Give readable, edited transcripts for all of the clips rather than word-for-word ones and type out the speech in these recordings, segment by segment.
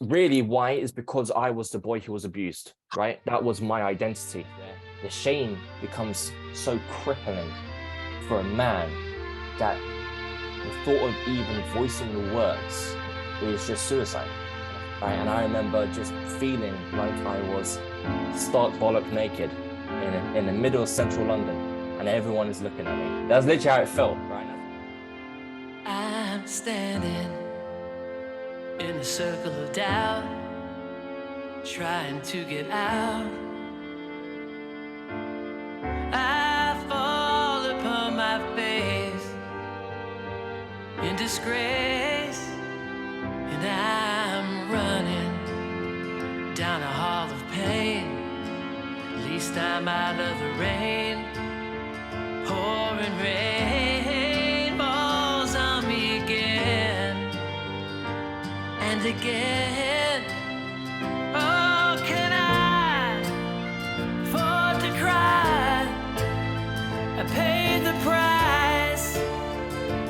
really why is because I was the boy who was abused, right? That was my identity. The shame becomes so crippling for a man that the thought of even voicing the words is just suicide, right? And I remember just feeling like I was stark bollock naked in the middle of central London, and everyone is looking at me. That's literally how it felt, right? I'm standing in a circle of doubt, trying to get out. I fall upon my face in disgrace, and I'm running down a hall of pain. At least I'm out of the rain, pouring rain falls on me again and again. Oh, can I afford to cry? I paid the price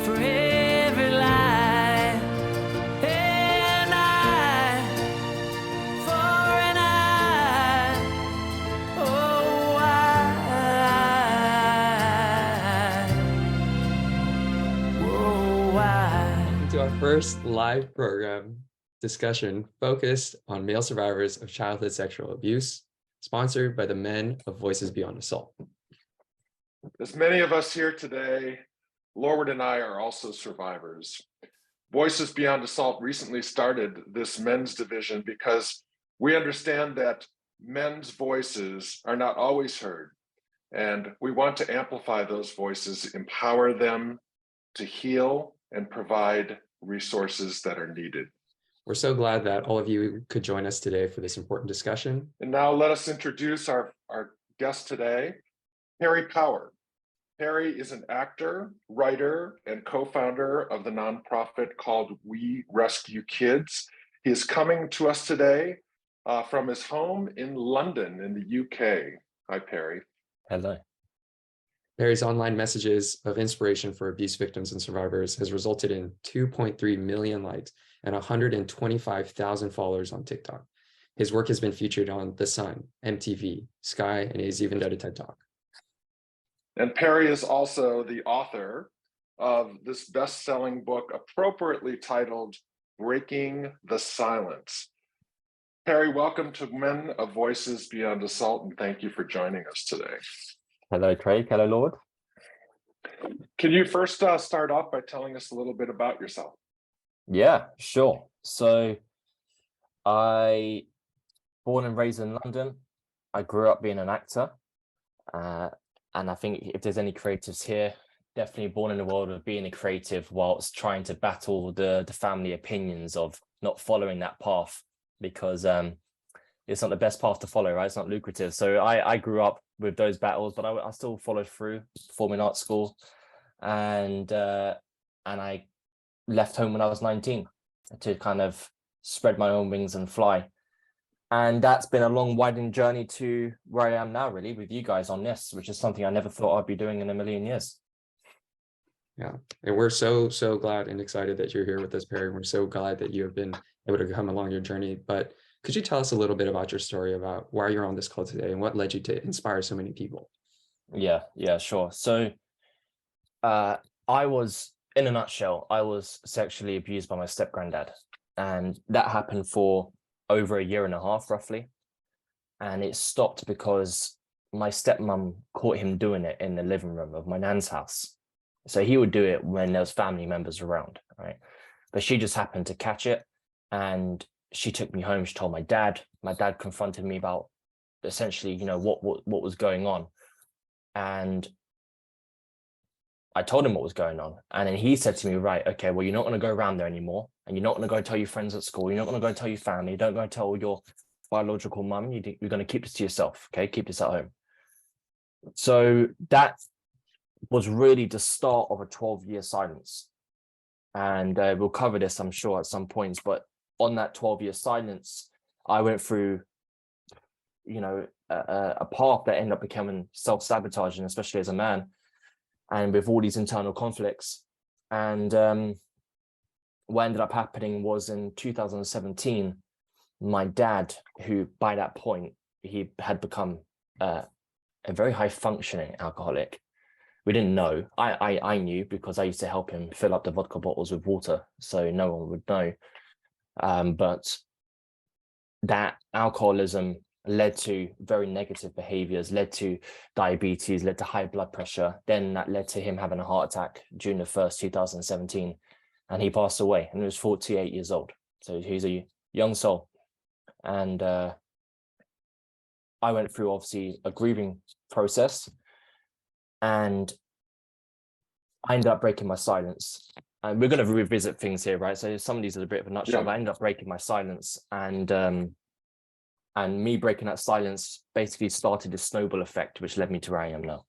for every lie, an eye for an eye. Oh, why? To our first live program discussion focused on male survivors of childhood sexual abuse, sponsored by the Men of Voices Beyond Assault. As many of us here today, Lorward and I are also survivors. Voices Beyond Assault recently started this men's division because we understand that men's voices are not always heard, and we want to amplify those voices, empower them to heal and provide resources that are needed. We're so glad that all of you could join us today for this important discussion. And now let us introduce our guest today, Perry Power. Perry is an actor, writer, and co-founder of the nonprofit called We Rescue Kids. He is coming to us today from his home in London in the UK. Hi, Perry. Hello. Perry's online messages of inspiration for abuse victims and survivors has resulted in 2.3 million likes and 125,000 followers on TikTok. His work has been featured on The Sun, MTV, Sky, and he's even done a TED Talk. And Perry is also the author of this best-selling book, appropriately titled Breaking the Silence. Perry, welcome to Men of Voices Beyond Assault, and thank you for joining us today. Hello, Craig. Hello, Lord. Can you first start off by telling us a little bit about yourself? Yeah, sure. So I born and raised in London. I grew up being an actor. And I think if there's any creatives here, definitely born in the world of being a creative whilst trying to battle the family opinions of not following that path, because it's not the best path to follow, right? It's not lucrative. So I grew up with those battles, but I still followed through performing arts school. And I left home when I was 19 to kind of spread my own wings and fly. And that's been a long, winding journey to where I am now, really, with you guys on this, which is something I never thought I'd be doing in a million years. Yeah, and we're so glad and excited that you're here with us, Perry. We're so glad that you have been able to come along your journey. But could you tell us a little bit about your story, about why you're on this call today and what led you to inspire so many people? Yeah, sure. So I was, in a nutshell, I was sexually abused by my step-granddad. And that happened for over a year and a half, roughly. And it stopped because my stepmom caught him doing it in the living room of my nan's house. So he would do it when there was family members around, right? But she just happened to catch it, and she took me home. She told my dad. My dad confronted me about essentially, what was going on. And I told him what was going on. And then he said to me, right, okay, well, you're not going to go around there anymore. And you're not going to go tell your friends at school. You're not going to go tell your family. You don't go tell your biological mum. You're going to keep this to yourself. Okay, keep this at home. So that was really the start of a 12-year silence. And we'll cover this, I'm sure, at some points. But on that 12-year silence, I went through, a path that ended up becoming self-sabotaging, especially as a man, and with all these internal conflicts. And what ended up happening was in 2017, my dad, who by that point, he had become a very high functioning alcoholic. We didn't know. I knew because I used to help him fill up the vodka bottles with water, so no one would know. But that alcoholism led to very negative behaviors, led to diabetes, led to high blood pressure. Then that led to him having a heart attack June the 1st, 2017. And he passed away, and he was 48 years old. So he's a young soul. And I went through, obviously, a grieving process. And I ended up breaking my silence. And we're going to revisit things here, right? So some of these are a bit of a nutshell, but I ended up breaking my silence. And me breaking that silence basically started this snowball effect, which led me to where I am now.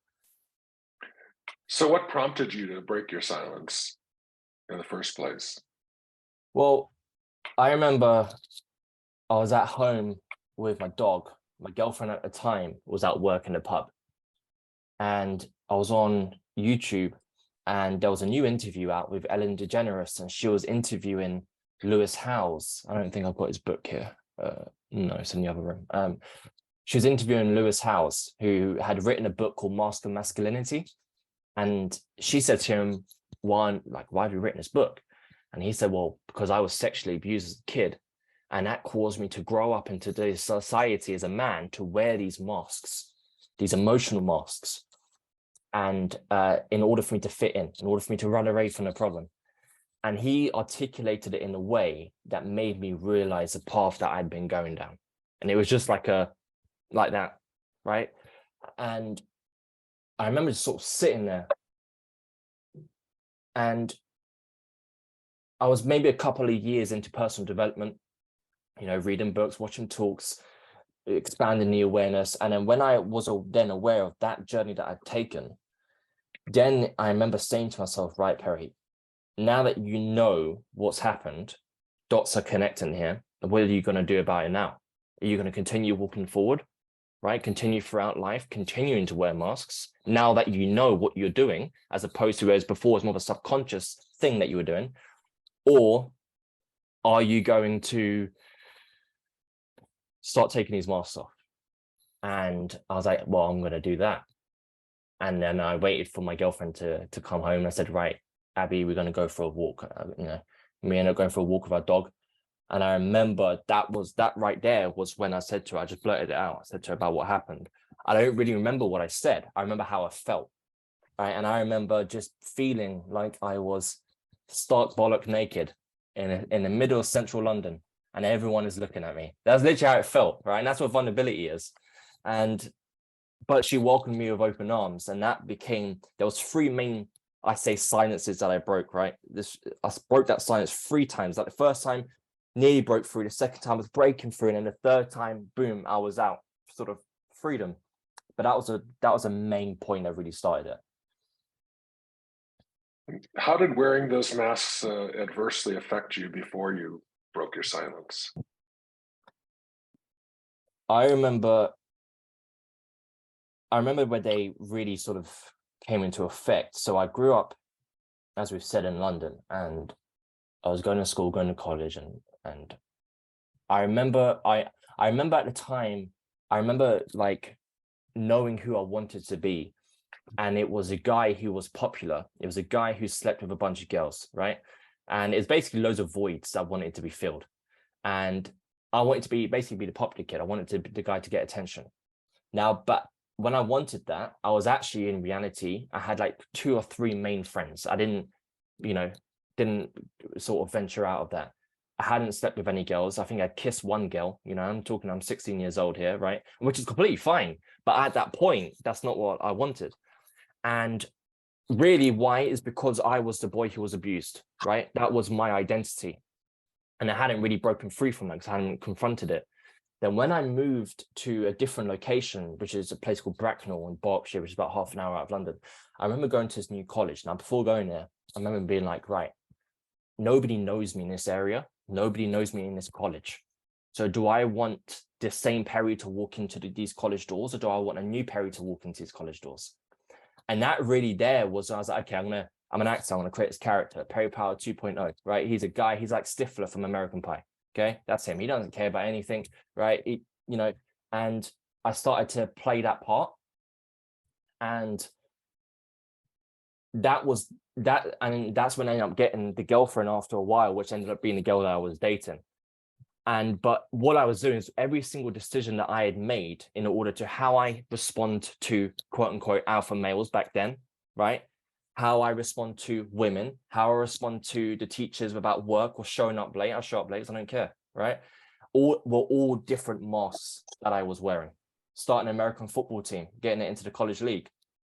So what prompted you to break your silence in the first place? Well, I remember I was at home with my dog. My girlfriend at the time was at work in the pub. And I was on YouTube, and there was a new interview out with Ellen DeGeneres, and she was interviewing Lewis Howes. I don't think I've got his book here. No, it's in the other room. She was interviewing Lewis Howes, who had written a book called Master Masculinity. And she said to him, why have you written this book? And he said, well, because I was sexually abused as a kid. And that caused me to grow up into today's society as a man to wear these masks, these emotional masks. And in order for me to fit in order for me to run away from the problem. And he articulated it in a way that made me realize the path that I'd been going down. And it was just like that, right? And I remember just sort of sitting there. And I was maybe a couple of years into personal development, reading books, watching talks, expanding the awareness. And then when I was then aware of that journey that I'd taken, then I remember saying to myself, right, Perry, now that you know what's happened, dots are connecting here. What are you going to do about it now? Are you going to continue walking forward, right? Continue throughout life, continuing to wear masks now that you know what you're doing, as opposed to as before, it's more of a subconscious thing that you were doing? Or are you going to start taking these masks off? And I was like, well, I'm going to do that. And then I waited for my girlfriend to come home. And I said, right, Abby, we're going to go for a walk. We ended up going for a walk with our dog. And I remember that right there was when I said to her, I just blurted it out. I said to her about what happened. I don't really remember what I said. I remember how I felt. Right. And I remember just feeling like I was stark bollock naked in the middle of central London, and everyone is looking at me. That's literally how it felt. Right. And that's what vulnerability is. But she welcomed me with open arms. And there was three main, I say, silences that I broke, right? I broke that silence 3 times. Like the first time, nearly broke through. The second time was breaking through. And then the third time, boom, I was out, sort of freedom. But that was a main point that really started it. How did wearing those masks adversely affect you before you broke your silence? I remember where they really sort of came into effect. So I grew up, as we've said, in London, and I was going to school, going to college, and I remember at the time, I remember like knowing who I wanted to be. And it was a guy who was popular. It was a guy who slept with a bunch of girls, right? And it's basically loads of voids that wanted to be filled. And I wanted to be the popular kid. I wanted to be the guy to get attention. Now, but when I wanted that, I was actually, in reality, I had like 2 or 3 main friends. I didn't sort of venture out of that. I hadn't slept with any girls. I think I kissed 1 girl, I'm 16 years old here, right? Which is completely fine. But at that point, that's not what I wanted. And really, why is because I was the boy who was abused, right? That was my identity. And I hadn't really broken free from that because I hadn't confronted it. Then when I moved to a different location, which is a place called Bracknell in Berkshire, which is about half an hour out of London, I remember going to this new college. Now, before going there, I remember being like, right, nobody knows me in this area. Nobody knows me in this college. So do I want the same Perry to walk into these college doors, or do I want a new Perry to walk into these college doors? And that really I was like, okay, I'm an actor. I'm going to create this character, Perry Power 2.0, right? He's a guy, he's like Stifler from American Pie. Okay, that's him. He doesn't care about anything, right? And I started to play that part, and that's when I ended up getting the girlfriend after a while, which ended up being the girl that I was dating. But what I was doing is every single decision that I had made in order to how I respond to quote unquote alpha males back then, right? How I respond to women, how I respond to the teachers about work or showing up late. I'll show up late because I don't care, right? All different masks that I was wearing. Starting an American football team, getting it into the college league,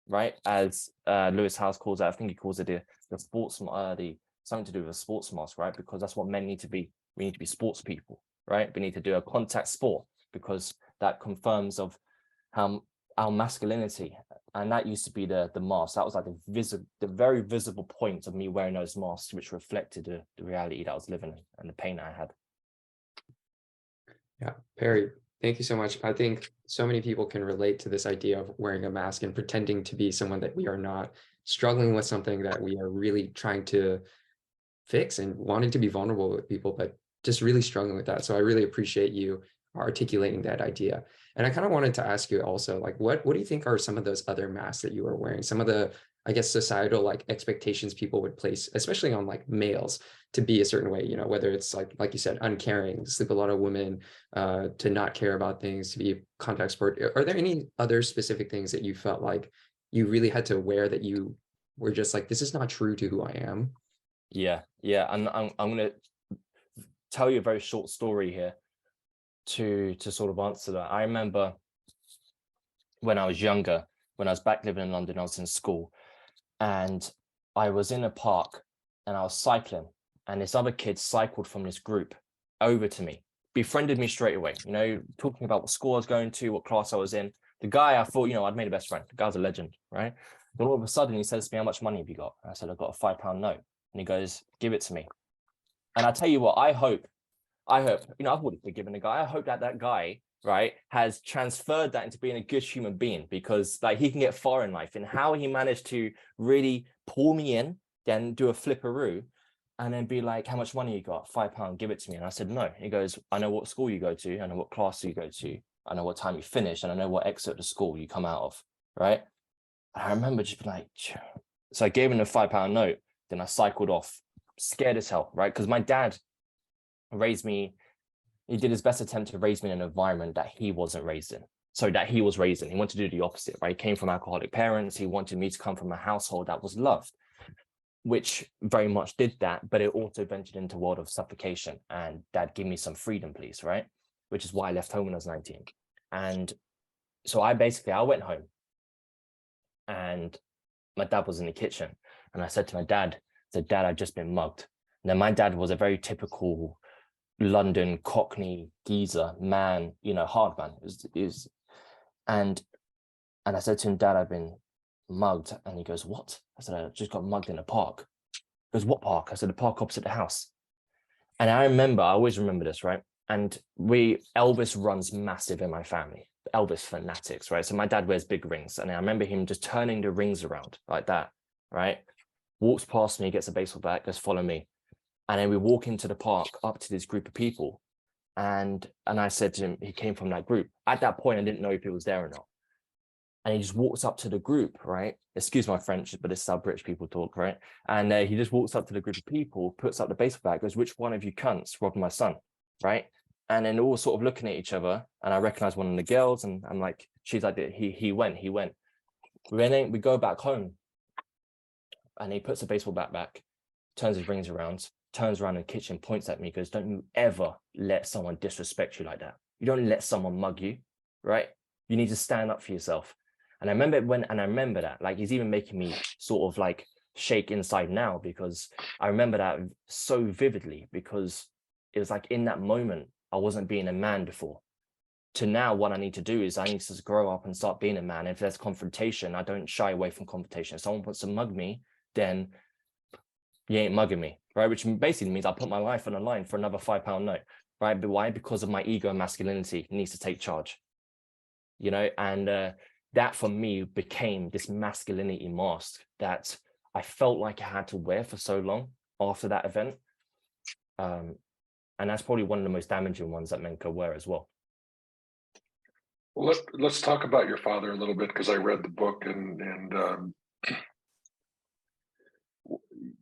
right? As Lewis House calls it, I think he calls it the sports, something to do with a sports mask, right? Because that's what men need to be. We need to be sports people, right? We need to do a contact sport because that confirms of our masculinity. And that used to be the mask. That was like the very visible point of me wearing those masks, which reflected the reality that I was living in and the pain I had. Yeah, Perry, thank you so much. I think so many people can relate to this idea of wearing a mask and pretending to be someone that we are not, struggling with something that we are really trying to fix and wanting to be vulnerable with people, but just really struggling with that. So I really appreciate you articulating that idea. And I kind of wanted to ask you also, like, what do you think are some of those other masks that you are wearing? Some of the, I guess, societal like expectations people would place, especially on like males, to be a certain way, whether it's like you said, uncaring, sleep a lot of women, to not care about things, to be a contact sport. Are there any other specific things that you felt like you really had to wear that you were just like, this is not true to who I am? Yeah. And I'm going to tell you a very short story here to sort of answer that. I remember when I was younger, when I was back living in London, I was in school and I was in a park and I was cycling, and this other kid cycled from this group over to me, befriended me straight away, talking about what school I was going to, what class I was in. The guy, I thought, I'd made a best friend. The guy's a legend, right? But all of a sudden he says to me, how much money have you got? And I said, I've got a £5 note. And he goes, give it to me. And I tell you what, I hope, I've already forgiven the guy. I hope that guy, right, has transferred that into being a good human being, because like he can get far in life. And how he managed to really pull me in, then do a flipperoo, and then be like, how much money you got? £5, give it to me. And I said, no. He goes, I know what school you go to. I know what class you go to. I know what time you finish. And I know what exit of the school you come out of, right? And I remember just being like, so I gave him the £5 note. Then I cycled off, scared as hell, right? Because my dad raised me, he did his best attempt to raise me in an environment that he wasn't raised in. So that he was raised in. He wanted to do the opposite, right? He came from alcoholic parents. He wanted me to come from a household that was loved, which very much did that, but it also ventured into a world of suffocation. And dad, give me some freedom, please, right? Which is why I left home when I was 19. And so I went home and my dad was in the kitchen. And I said to my dad, Dad, I've just been mugged. Now, my dad was a very typical London Cockney geezer man, hard man. And I said to him, Dad, I've been mugged. And he goes, what? I said, I just got mugged in a park. He goes, what park? I said, the park opposite the house. And I always remember this, right? And Elvis runs massive in my family. Elvis fanatics, right? So my dad wears big rings. And I remember him just turning the rings around like that, right? Walks past me, gets a baseball bat, goes, follow me. And then we walk into the park up to this group of people. And I said to him, he came from that group. At that point, I didn't know if he was there or not. And he just walks up to the group, right? Excuse my French, but this is how British people talk, right? And he just walks up to the group of people, puts up the baseball bat, goes, which one of you cunts robbed my son, right? And then all sort of looking at each other. And I recognize one of the girls, and I'm like, she's like, he went. We go back home. And he puts the baseball bat back, turns his rings around, turns around in the kitchen, points at me, goes, don't you ever let someone disrespect you like that. You don't let someone mug you, right? You need to stand up for yourself. And I remember that, like, he's even making me sort of like shake inside now, because I remember that so vividly, because it was like in that moment, I wasn't being a man before. To now, what I need to do is I need to grow up and start being a man. If there's confrontation, I don't shy away from confrontation. If someone wants to mug me, then you ain't mugging me, right? Which basically means I put my life on the line for another £5 note, right? But why? Because of my ego and masculinity needs to take charge, and that for me became this masculinity mask that I felt like I had to wear for so long after that event. And that's probably one of the most damaging ones that men could wear as well. Well, let's talk about your father a little bit, because I read the book, and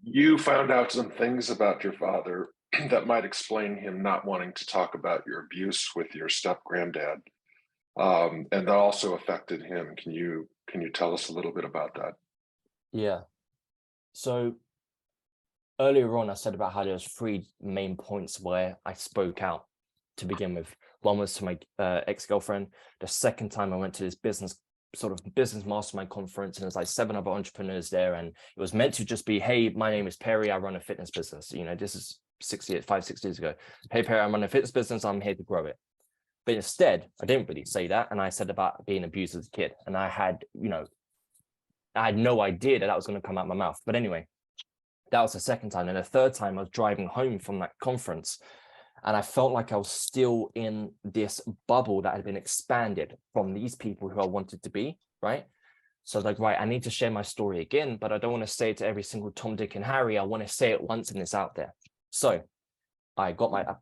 you found out some things about your father that might explain him not wanting to talk about your abuse with your step granddad, and that also affected him. Can you tell us a little bit about that? Yeah. So earlier on, I said about how there was 3 main points where I spoke out to begin with. One was to my ex-girlfriend. The second time I went to this business mastermind conference, and there's like 7 other entrepreneurs there, and it was meant to just be, hey, my name is Perry, I run a fitness business. You know, this is 6 years ago. Hey Perry, I run a fitness business, I'm here to grow it. But instead, I didn't really say that, and I said about being abused as a kid, and I had no idea that was going to come out my mouth. But anyway, that was the second time. And the third time, I was driving home from that conference, and I felt like I was still in this bubble that had been expanded from these people who I wanted to be, right? So I was like, right, I need to share my story again, but I don't want to say it to every single Tom, Dick, and Harry. I want to say it once and it's out there. So I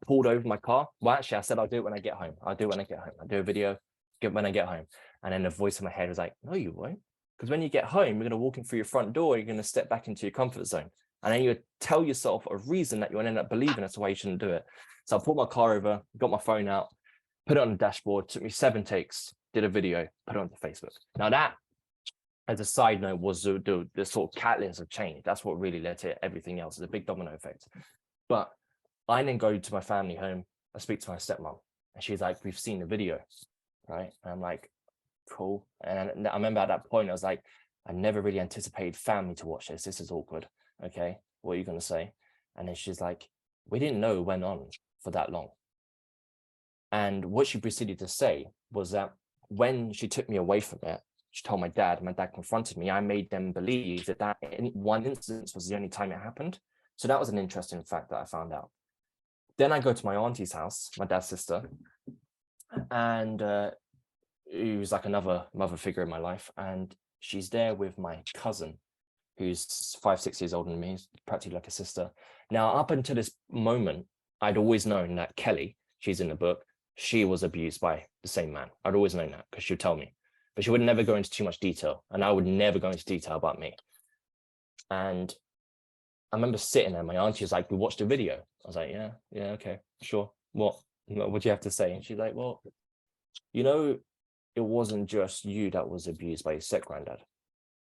pulled over my car. Well, actually, I said, I'll do it when I get home. I'll do it when I get home. I'll do a video when I get home. And then the voice in my head was like, no, you won't. Because when you get home, you're going to walk in through your front door, you're going to step back into your comfort zone. And then you tell yourself a reason that you'll end up believing that's why you shouldn't do it. So I pulled my car over, got my phone out, put it on the dashboard, took me 7 takes, did a video, put it onto Facebook. Now that, as a side note, was the sort of catalyst of change. That's what really led to everything else. It's a big domino effect. But I then go to my family home, I speak to my stepmom, and she's like, we've seen the video, right? And I'm like, cool. And I remember at that point, I was like, I never really anticipated family to watch this. This is awkward. Okay, what are you going to say? And then she's like, we didn't know it went on for that long. And what she proceeded to say was that when she took me away from it, she told my dad confronted me, I made them believe that one instance was the only time it happened. So that was an interesting fact that I found out. Then I go to my auntie's house, my dad's sister, and who's like another mother figure in my life. And she's there with my cousin, who's 5-6 years older than me, practically like a sister. Now, up until this moment, I'd always known that Kelly, she's in the book, she was abused by the same man. I'd always known that because she'd tell me, but she would never go into too much detail, and I would never go into detail about me. And I remember sitting there, my auntie was like, we watched a video. I was like, yeah, okay, sure. What do you have to say? And she's like, well, it wasn't just you that was abused by your step granddad.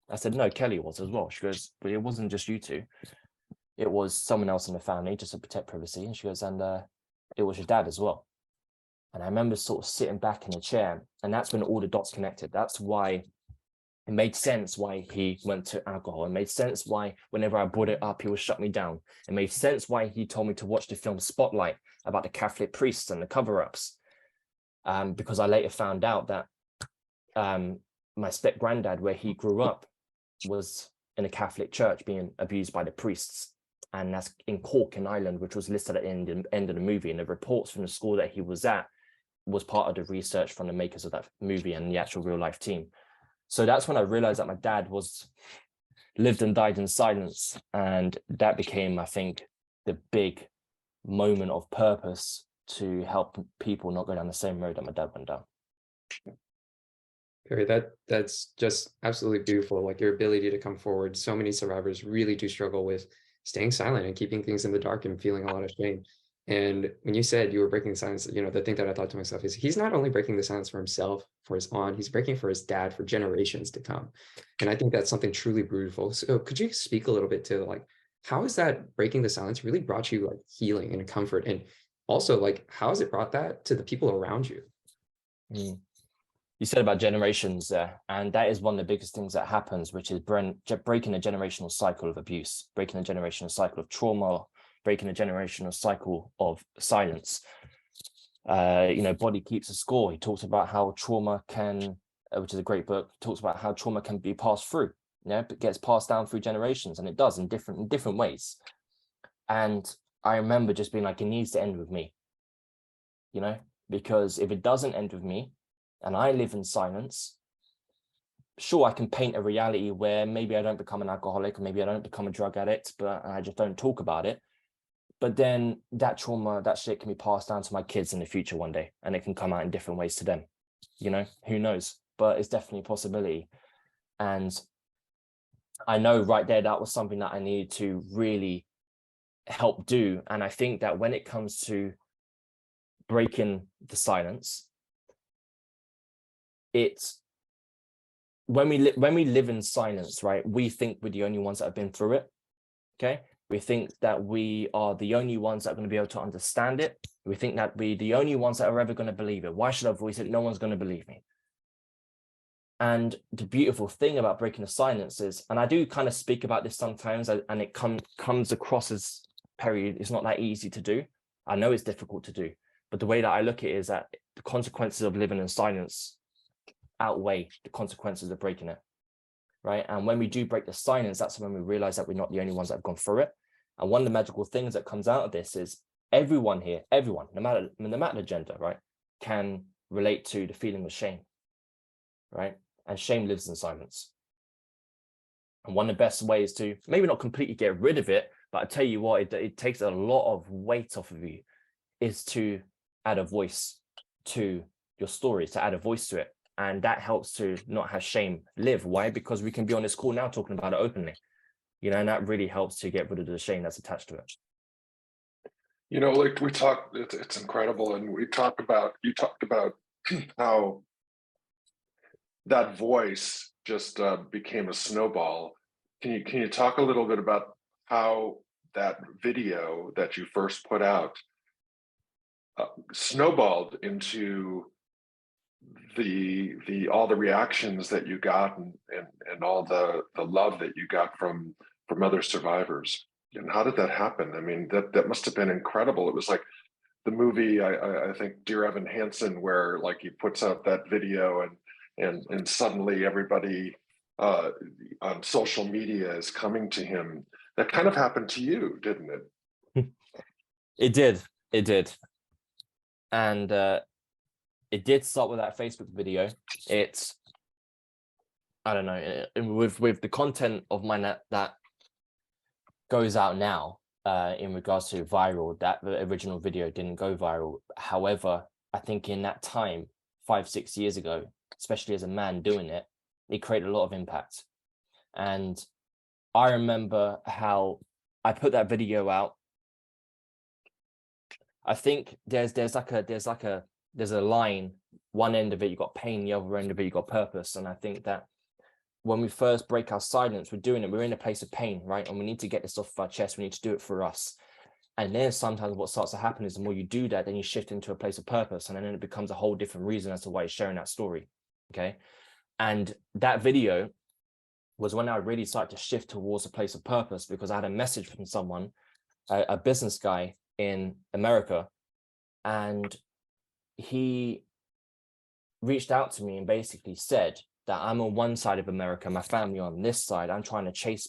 I said, no, Kelly was as well. She goes, but it wasn't just you two. It was someone else in the family just to protect privacy. And she goes, and it was your dad as well. And I remember sort of sitting back in the chair, and that's when all the dots connected. That's why it made sense why he went to alcohol. It made sense why whenever I brought it up, he would shut me down. It made sense why he told me to watch the film Spotlight about the Catholic priests and the cover-ups. Because I later found out that my step granddad, where he grew up, was in a Catholic church being abused by the priests. And that's in Cork in Ireland, which was listed at the end of the movie. And the reports from the school that he was at was part of the research from the makers of that movie and the actual real life team. So that's when I realized that my dad lived and died in silence. And that became, I think, the big moment of purpose to help people not go down the same road that my dad went down. Perry, that's just absolutely beautiful. Like your ability to come forward. So many survivors really do struggle with staying silent and keeping things in the dark and feeling a lot of shame. And when you said you were breaking the silence, the thing that I thought to myself is he's not only breaking the silence for himself, for his aunt, he's breaking for his dad for generations to come. And I think that's something truly beautiful. So could you speak a little bit to like, how is that breaking the silence really brought you like healing and comfort? And also like, how has it brought that to the people around you? You said about generations there, and that is one of the biggest things that happens, which is breaking a generational cycle of abuse, breaking a generational cycle of trauma, breaking a generational cycle of silence. Body Keeps a Score. He talks about how trauma can, which is a great book, talks about how trauma can be passed through. It gets passed down through generations, and it does in different ways. And I remember just being like, it needs to end with me, because if it doesn't end with me, and I live in silence, sure, I can paint a reality where maybe I don't become an alcoholic, or maybe I don't become a drug addict, but I just don't talk about it. But then that trauma, that shit can be passed down to my kids in the future one day, and it can come out in different ways to them. You know, who knows? But it's definitely a possibility. And I know right there, that was something that I needed to really help do. And I think that when it comes to breaking the silence, it's when we live in silence, right? We think we're the only ones that have been through it. Okay. We think that we are the only ones that are going to be able to understand it. We think that we're the only ones that are ever going to believe it. Why should I voice it? No one's going to believe me. And the beautiful thing about breaking the silence is, and I do kind of speak about this sometimes, and it comes across as, Perry, it's not that easy to do. I know it's difficult to do, but the way that I look at it is that the consequences of living in silence outweigh the consequences of breaking it, right? And when we do break the silence, that's when we realize that we're not the only ones that have gone through it. And one of the magical things that comes out of this is everyone here, everyone, no matter the gender, right, can relate to the feeling of shame, right? And shame lives in silence. And one of the best ways to maybe not completely get rid of it, but I tell you what, it takes a lot of weight off of you, is to add a voice to your stories, to add a voice to it. And that helps to not have shame live. Why? Because we can be on this call now talking about it openly, you know, and that really helps to get rid of the shame that's attached to it. You know, like we talked, it's incredible. And you talked about how that voice just became a snowball. Can you talk a little bit about how that video that you first put out snowballed into the all the reactions that you got, and all the love that you got from other survivors? And how did that happen? I mean, that must have been incredible. It was like the movie, I think, Dear Evan Hansen, where like he puts out that video and suddenly everybody on social media is coming to him. That kind of happened to you, didn't it? It did. And it did start with that Facebook video. It's, I don't know, with the content of mine that goes out now, in regards to viral, that the original video didn't go viral. However, I think in that time, 5-6 years ago, especially as a man doing it, it created a lot of impact. And I remember how I put that video out. I think there's a line, one end of it you got pain, the other end of it you got purpose. And I think that when we first break our silence, we're in a place of pain, right? And we need to get this off our chest. We need to do it for us. And then sometimes what starts to happen is the more you do that, then you shift into a place of purpose, and then it becomes a whole different reason as to why you're sharing that story. Okay. And that video was when I really started to shift towards a place of purpose, because I had a message from someone, a business guy in America, and he reached out to me and basically said that I'm on one side of America, my family on this side, I'm trying to chase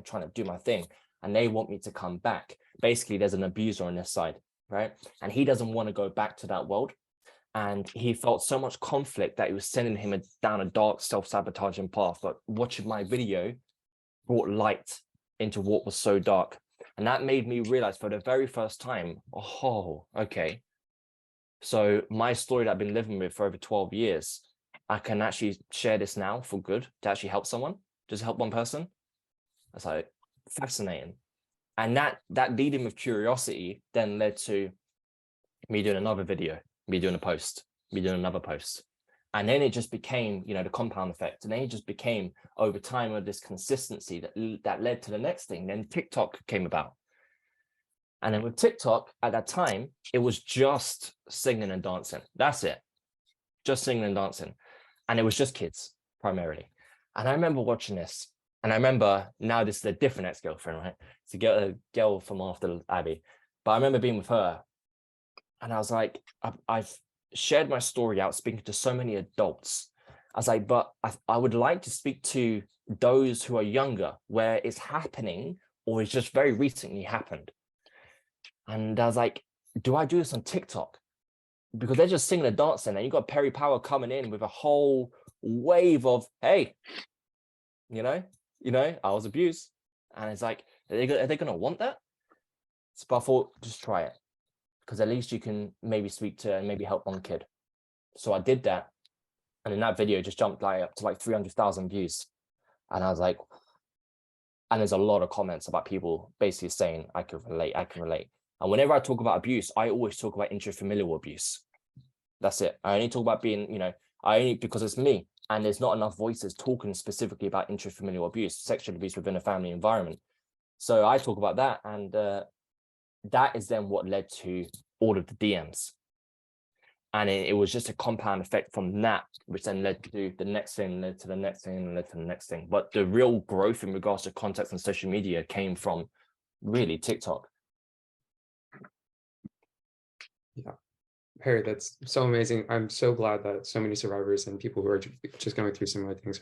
trying to do my thing, and they want me to come back. Basically, there's an abuser on this side, right? And he doesn't want to go back to that world. And he felt so much conflict that it was sending him down a dark, self-sabotaging path. But watching my video brought light into what was so dark. And that made me realize for the very first time, oh, okay. So my story that I've been living with for over 12 years, I can actually share this now for good, to actually help someone, just help one person. That's like fascinating. And that leading with curiosity then led to me doing another video, me doing a post, me doing another post. And then it just became, the compound effect. And then it just became over time of this consistency that led to the next thing. Then TikTok came about. And then with TikTok at that time, it was just singing and dancing. That's it. Just singing and dancing. And it was just kids primarily. And I remember watching this. And I remember, now this is a different ex-girlfriend, right? It's a girl from after Abby. But I remember being with her. And I was like, I've shared my story out, speaking to so many adults. I was like, but I would like to speak to those who are younger, where it's happening or it's just very recently happened. And I was like, do I do this on TikTok? Because they're just singing and dancing, and you got Perry Power coming in with a whole wave of, hey, I was abused. And it's like, are they going to want that? So, but I thought, just try it, because at least you can maybe speak to and maybe help one kid. So I did that. And in that video, just jumped like up to like 300,000 views. And I was like, and there's a lot of comments about people basically saying, I can relate, I can relate. And whenever I talk about abuse, I always talk about intrafamilial abuse. That's it. I only talk about being, because it's me. And there's not enough voices talking specifically about intrafamilial abuse, sexual abuse within a family environment. So I talk about that. And that is then what led to all of the DMs. And it was just a compound effect from that, which then led to the next thing, led to the next thing, and led to the next thing. But the real growth in regards to contacts and social media came from really TikTok. Yeah. Harry, that's so amazing. I'm so glad that so many survivors and people who are just going through similar things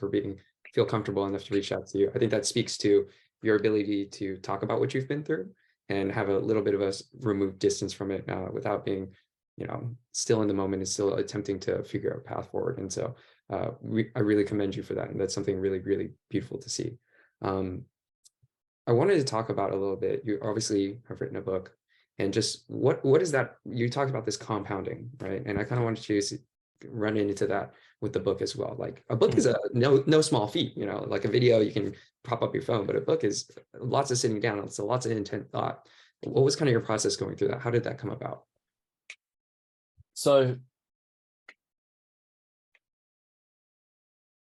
feel comfortable enough to reach out to you. I think that speaks to your ability to talk about what you've been through and have a little bit of a removed distance from it without being, still in the moment and still attempting to figure out a path forward. And so I really commend you for that. And that's something really, really beautiful to see. I wanted to talk about a little bit. You obviously have written a book. And just what is that? You talked about this compounding, right? And I kind of wanted to run into that with the book as well. Like a book is a no small feat, like a video you can prop up your phone, but a book is lots of sitting down. It's lots of intent thought. What was kind of your process going through that? How did that come about? So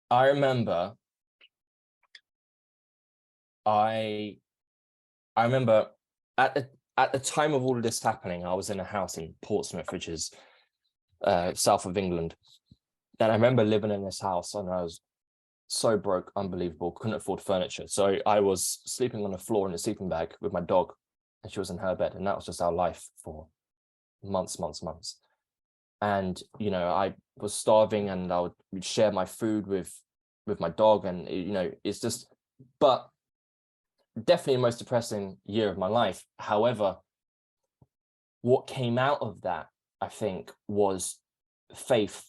I remember I remember at the time of all of this happening, I was in a house in Portsmouth, which is south of England. And I remember living in this house and I was so broke, unbelievable, couldn't afford furniture. So I was sleeping on the floor in a sleeping bag with my dog and she was in her bed. And that was just our life for months. And, I was starving and I would share my food with my dog. And, it's just, but definitely the most depressing year of my life. However, what came out of that, I think, was faith.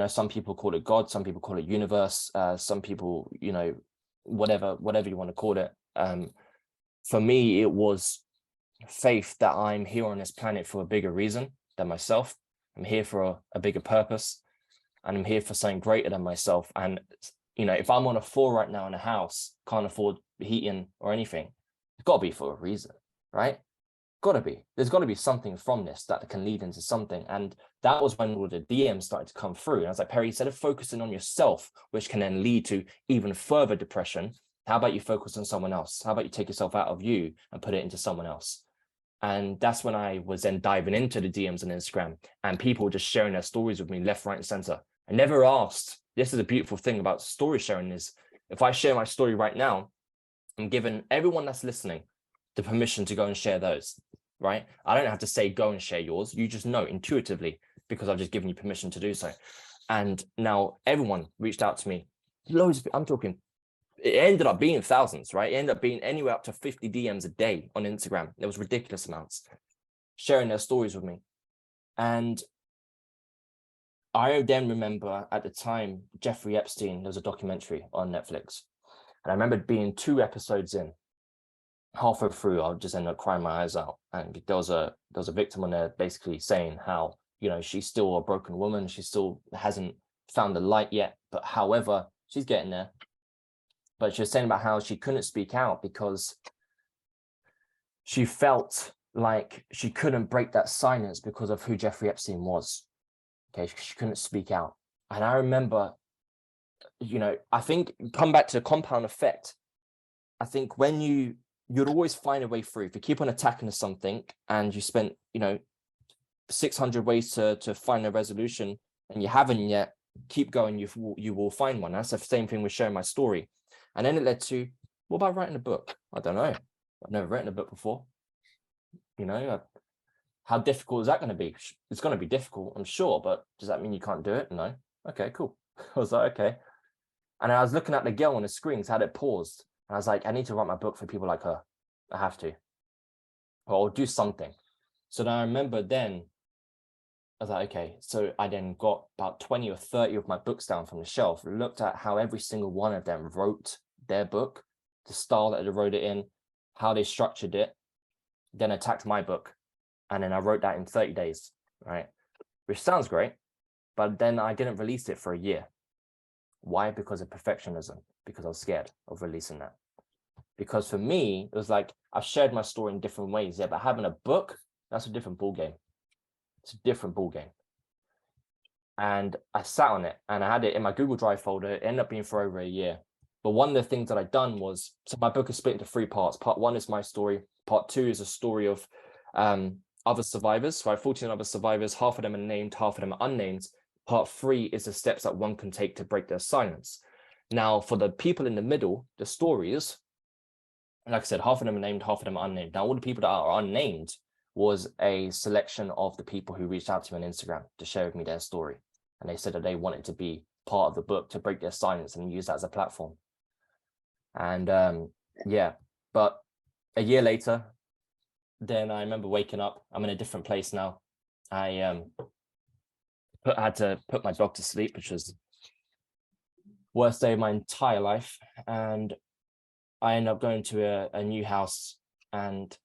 Some people call it God, some people call it universe, some people, whatever you want to call it. For me, it was faith that I'm here on this planet for a bigger reason than myself. I'm here for a bigger purpose, and I'm here for something greater than myself. And, if I'm on a floor right now in a house, can't afford heating or anything, it's got to be for a reason, right? Got to be. There's got to be something from this that can lead into something. And that was when all the DMs started to come through. And I was like, Perry, instead of focusing on yourself, which can then lead to even further depression, how about you focus on someone else? How about you take yourself out of you and put it into someone else? And that's when I was then diving into the DMs on Instagram and people were just sharing their stories with me left, right, and center. I never asked. This is a beautiful thing about story sharing is if I share my story right now, I'm giving everyone that's listening the permission to go and share those, right? I don't have to say, go and share yours. You just know intuitively because I've just given you permission to do so. And now everyone reached out to me. Loads of, I'm talking, it ended up being thousands, right? It ended up being anywhere up to 50 DMs a day on Instagram. There was ridiculous amounts sharing their stories with me. And I then remember at the time, Jeffrey Epstein, there was a documentary on Netflix. And I remember being 2 episodes in, halfway through, I just ended up crying my eyes out. And there was a victim on there basically saying how, she's still a broken woman. She still hasn't found the light yet. But however, she's getting there. But she was saying about how she couldn't speak out because she felt like she couldn't break that silence because of who Jeffrey Epstein was. Okay, she couldn't speak out. And I remember, I think come back to the compound effect. I think when you'd always find a way through. If you keep on attacking something and you spent, 600 ways to find a resolution and you haven't yet, keep going, you will find one. That's the same thing with sharing my story. And then it led to, what about writing a book? I don't know. I've never written a book before. How difficult is that going to be? It's going to be difficult, I'm sure, but does that mean you can't do it? No. Okay, cool. I was like, okay. And I was looking at the girl on the screen, had it paused. And I was like, I need to write my book for people like her. I have to. Or do something. So then I remember then, I was like, okay. So I then got about 20 or 30 of my books down from the shelf, looked at how every single one of them wrote their book, the style that they wrote it in, how they structured it. then attacked my book, and then I wrote that in 30 days, right? Which sounds great, but then I didn't release it for a year. Why? Because of perfectionism, because I was scared of releasing that. Because for me, it was like, I've shared my story in different ways, yeah, but having a book, that's a different ball game. It's a different ball game. And I sat on it and I had it in my Google Drive folder. It ended up being for over a year. But one of the things that I'd done was, so my book is split into 3 parts. Part 1 is my story. Part 2 is a story of other survivors. So I have 14 other survivors. Half of them are named, half of them are unnamed. Part 3 is the steps that one can take to break their silence. Now, for the people in the middle, the stories, like I said, half of them are named, half of them are unnamed. Now, all the people that are unnamed was a selection of the people who reached out to me on Instagram to share with me their story. And they said that they wanted to be part of the book to break their silence and use that as a platform. And yeah, but a year later, then I remember waking up. I'm in a different place now. I had to put my dog to sleep, which was worst day of my entire life. And I ended up going to a new house, and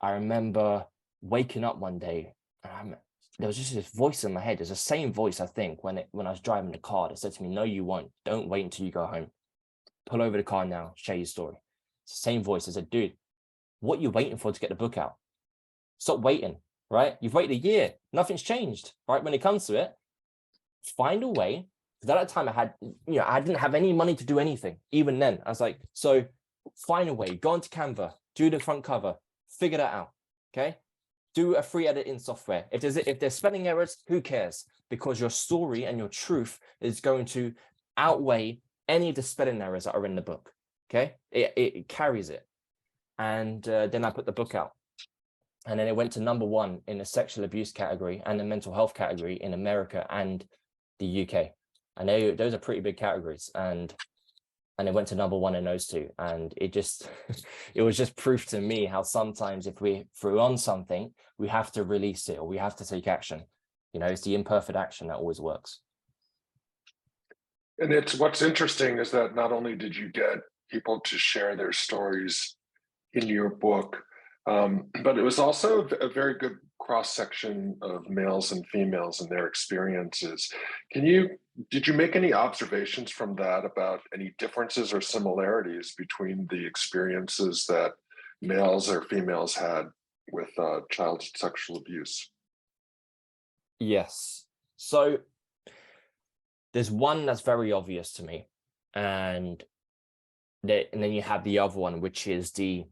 I remember waking up one day, and there was just this voice in my head. It's the same voice, I think, when I was driving the car, that said to me, "No, you won't. Don't wait until you go home. Pull over the car now, share your story." It's the same voice. I said, "Dude, what are you waiting for to get the book out? Stop waiting, right? You've waited a year. Nothing's changed, right? When it comes to it, find a way." Because at that time I didn't have any money to do anything. Even then, I was like, so find a way, go onto Canva, do the front cover, figure that out, okay? Do a free editing software. If there's spelling errors, who cares? Because your story and your truth is going to outweigh any of the spelling errors that are in the book, okay? It carries it. And then I put the book out. And then it went to #1 in the sexual abuse category and the mental health category in America and the UK. And those are pretty big categories. And it went to #1 in those 2. And it just, it was just proof to me how sometimes if we're on something, we have to release it or we have to take action. You know, it's the imperfect action that always works. And what's interesting is that not only did you get people to share their stories in your book, but it was also a very good cross-section of males and females and their experiences. Did you make any observations from that about any differences or similarities between the experiences that males or females had with child sexual abuse? Yes. So there's one that's very obvious to me, and then you have the other one, which is the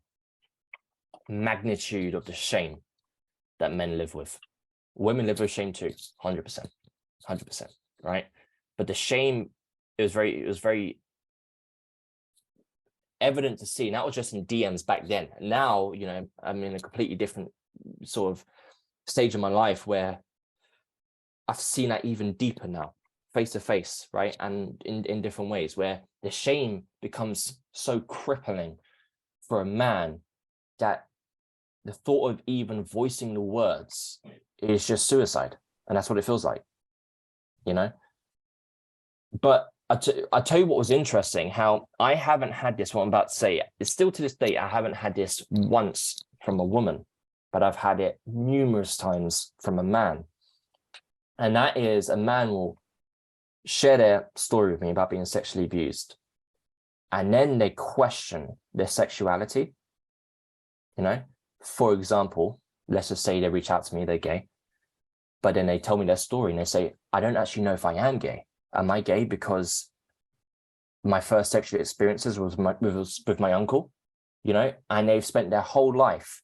magnitude of the shame that men live with. Women live with shame too, 100%, right? But the shame, it was very evident to see. And that was just in DMs back then. Now, you know, I'm in a completely different sort of stage of my life where I've seen that even deeper now, face to face, right? And in different ways, where the shame becomes so crippling for a man that the thought of even voicing the words is just suicide. And that's what it feels like, you know? But I tell you what was interesting, how I haven't had this, what I'm about to say, it's still to this day, I haven't had this once from a woman, but I've had it numerous times from a man. And that is, a man will share their story with me about being sexually abused, and then they question their sexuality, you know? For example, let's just say they reach out to me, they're gay, but then they tell me their story and they say, "I don't actually know if I am gay. Am I gay because my first sexual experiences was with my uncle?" You know, and they've spent their whole life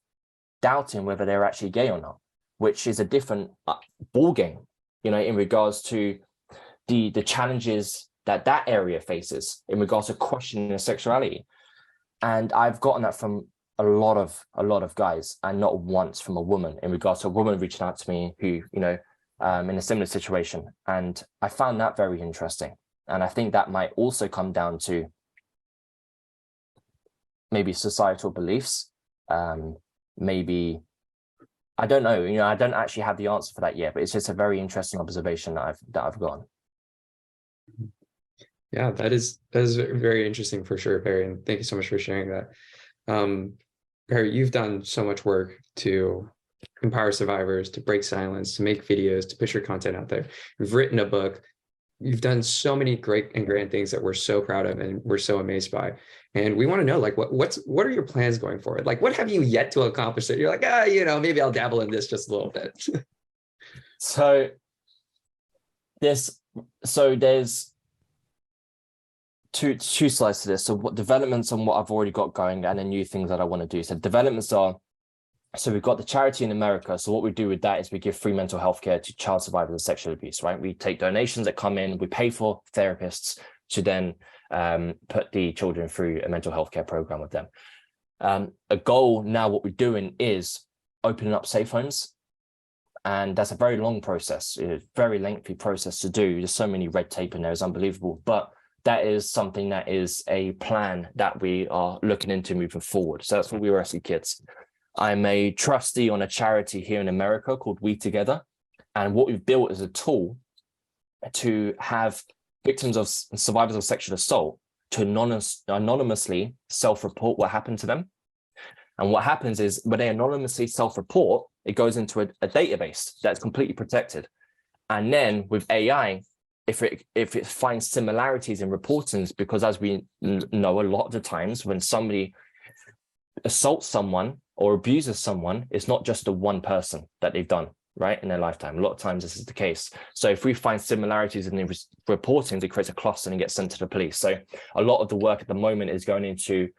doubting whether they're actually gay or not, which is a different ball game, you know, in regards to the challenges that area faces in regards to questioning their sexuality. And I've gotten that from a lot of guys, and not once from a woman, in regards to a woman reaching out to me who, you know, in a similar situation. And I found that very interesting. And I think that might also come down to maybe societal beliefs. Maybe, I don't know, you know, I don't actually have the answer for that yet, but it's just a very interesting observation that I've gotten. Yeah, that is very interesting for sure, Barry. And thank you so much for sharing that. Barry, you've done so much work to empower survivors, to break silence, to make videos, to push your content out there. You've written a book. You've done so many great and grand things that we're so proud of and we're so amazed by. And we want to know, like, what are your plans going forward? Like, what have you yet to accomplish that you're like, maybe I'll dabble in this just a little bit. So there's two sides to this. So what developments on what I've already got going and the new things that I want to do. So developments are, so we've got the charity in America. So what we do with that is we give free mental health care to child survivors of sexual abuse, right? We take donations that come in, we pay for therapists to then put the children through a mental health care program with them. A goal now, what we're doing is opening up safe homes. And that's a very long process, a very lengthy process to do. There's so many red tape in there, it's unbelievable. But that is something that is a plan that we are looking into moving forward. So that's what We Rescue Kids. I'm a trustee on a charity here in America called We Together. And what we've built is a tool to have victims of survivors of sexual assault to anonymously self-report what happened to them. And what happens is when they anonymously self-report, it goes into a database that's completely protected. And then with AI, if it finds similarities in reportings, because as we know, a lot of the times when somebody assaults someone or abuses someone, it's not just the one person that they've done, right, in their lifetime. A lot of times this is the case. So if we find similarities in the reportings, it creates a cluster and gets sent to the police. So a lot of the work at the moment is going into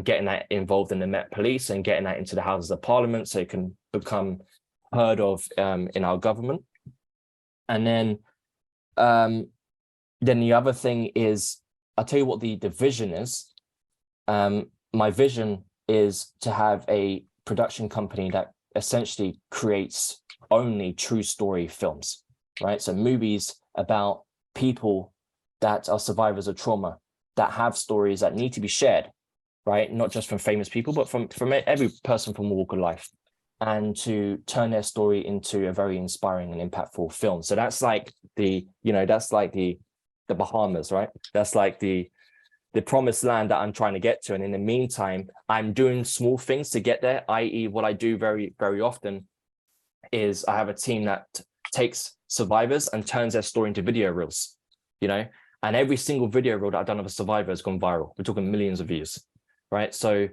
getting that involved in the Met Police and getting that into the Houses of Parliament so it can become heard of in our government. And then the other thing is, I'll tell you what the vision is. My vision is to have a production company that essentially creates only true story films, right? So movies about people that are survivors of trauma, that have stories that need to be shared, right? Not just from famous people, but from every person from a walk of life, and to turn their story into a very inspiring and impactful film. So that's like the Bahamas, right? That's like the promised land that I'm trying to get to. And in the meantime, I'm doing small things to get there, i.e. what I do very, very often is I have a team that takes survivors and turns their story into video reels, and every single video reel that I've done of a survivor has gone viral. We're talking millions of views, right? So,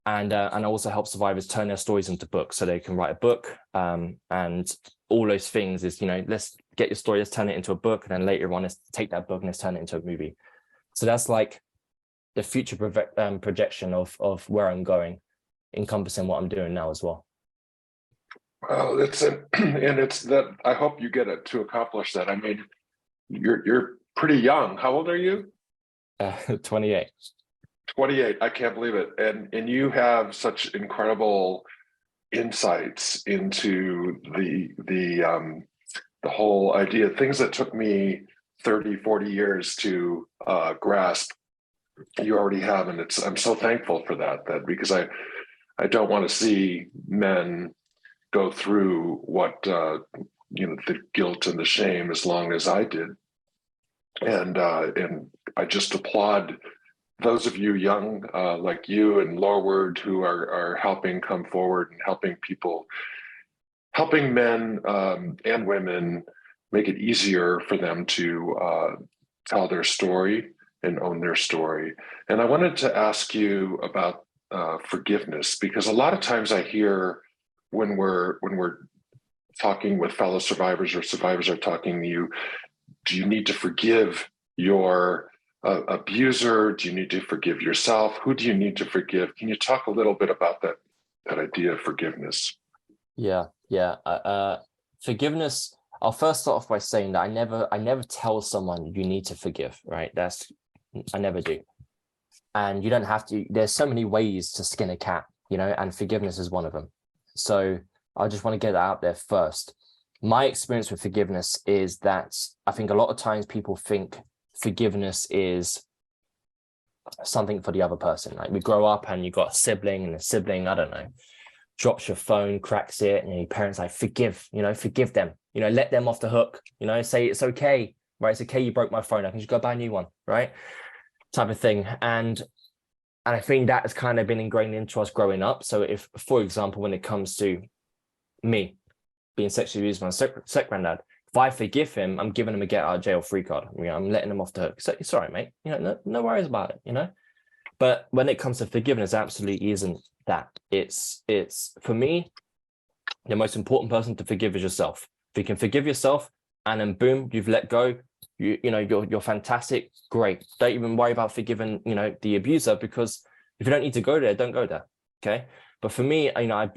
and I also help survivors turn their stories into books so they can write a book. And all those things is, let's get your story, let's turn it into a book. And then later on, let's take that book and let's turn it into a movie. So that's like the future projection of where I'm going, encompassing what I'm doing now as well. Well, it's that I hope you get it to accomplish that. I mean, you're pretty young. How old are you? 28. 28. I can't believe it. And you have such incredible insights into the whole idea, things that took me 30, 40 years to grasp. You already have, and I'm so thankful for that because I don't want to see men go through what the guilt and the shame as long as I did, and I just applaud those of you young like you and Lorward who are helping come forward and helping men and women make it easier for them to tell their story and own their story. And I wanted to ask you about forgiveness, because a lot of times I hear when we're talking with fellow survivors or survivors are talking to you, do you need to forgive your abuser? Do you need to forgive yourself? Who do you need to forgive? Can you talk a little bit about that idea of forgiveness? Yeah. Forgiveness. I'll first start off by saying that I never tell someone you need to forgive, right? I never do. And you don't have to. There's so many ways to skin a cat, and forgiveness is one of them. So I just want to get that out there first. My experience with forgiveness is that I think a lot of times people think forgiveness is something for the other person. Like we grow up and you got a sibling, and the sibling, I don't know, drops your phone, cracks it, and your parents like, forgive them, let them off the hook, say it's okay, right? It's okay, you broke my phone, I can just go buy a new one, right? Type of thing. And And I think that has kind of been ingrained into us growing up. So if, for example, when it comes to me being sexually abused by my step granddad, if I forgive him, I'm giving him a get out of jail free card. I'm letting him off the hook. So it's all right, mate. No worries about it, But when it comes to forgiveness, absolutely isn't that. It's for me, the most important person to forgive is yourself. If you can forgive yourself and then boom, you've let go, you're fantastic, great. Don't even worry about forgiving, the abuser, because if you don't need to go there, don't go there. Okay. But for me, I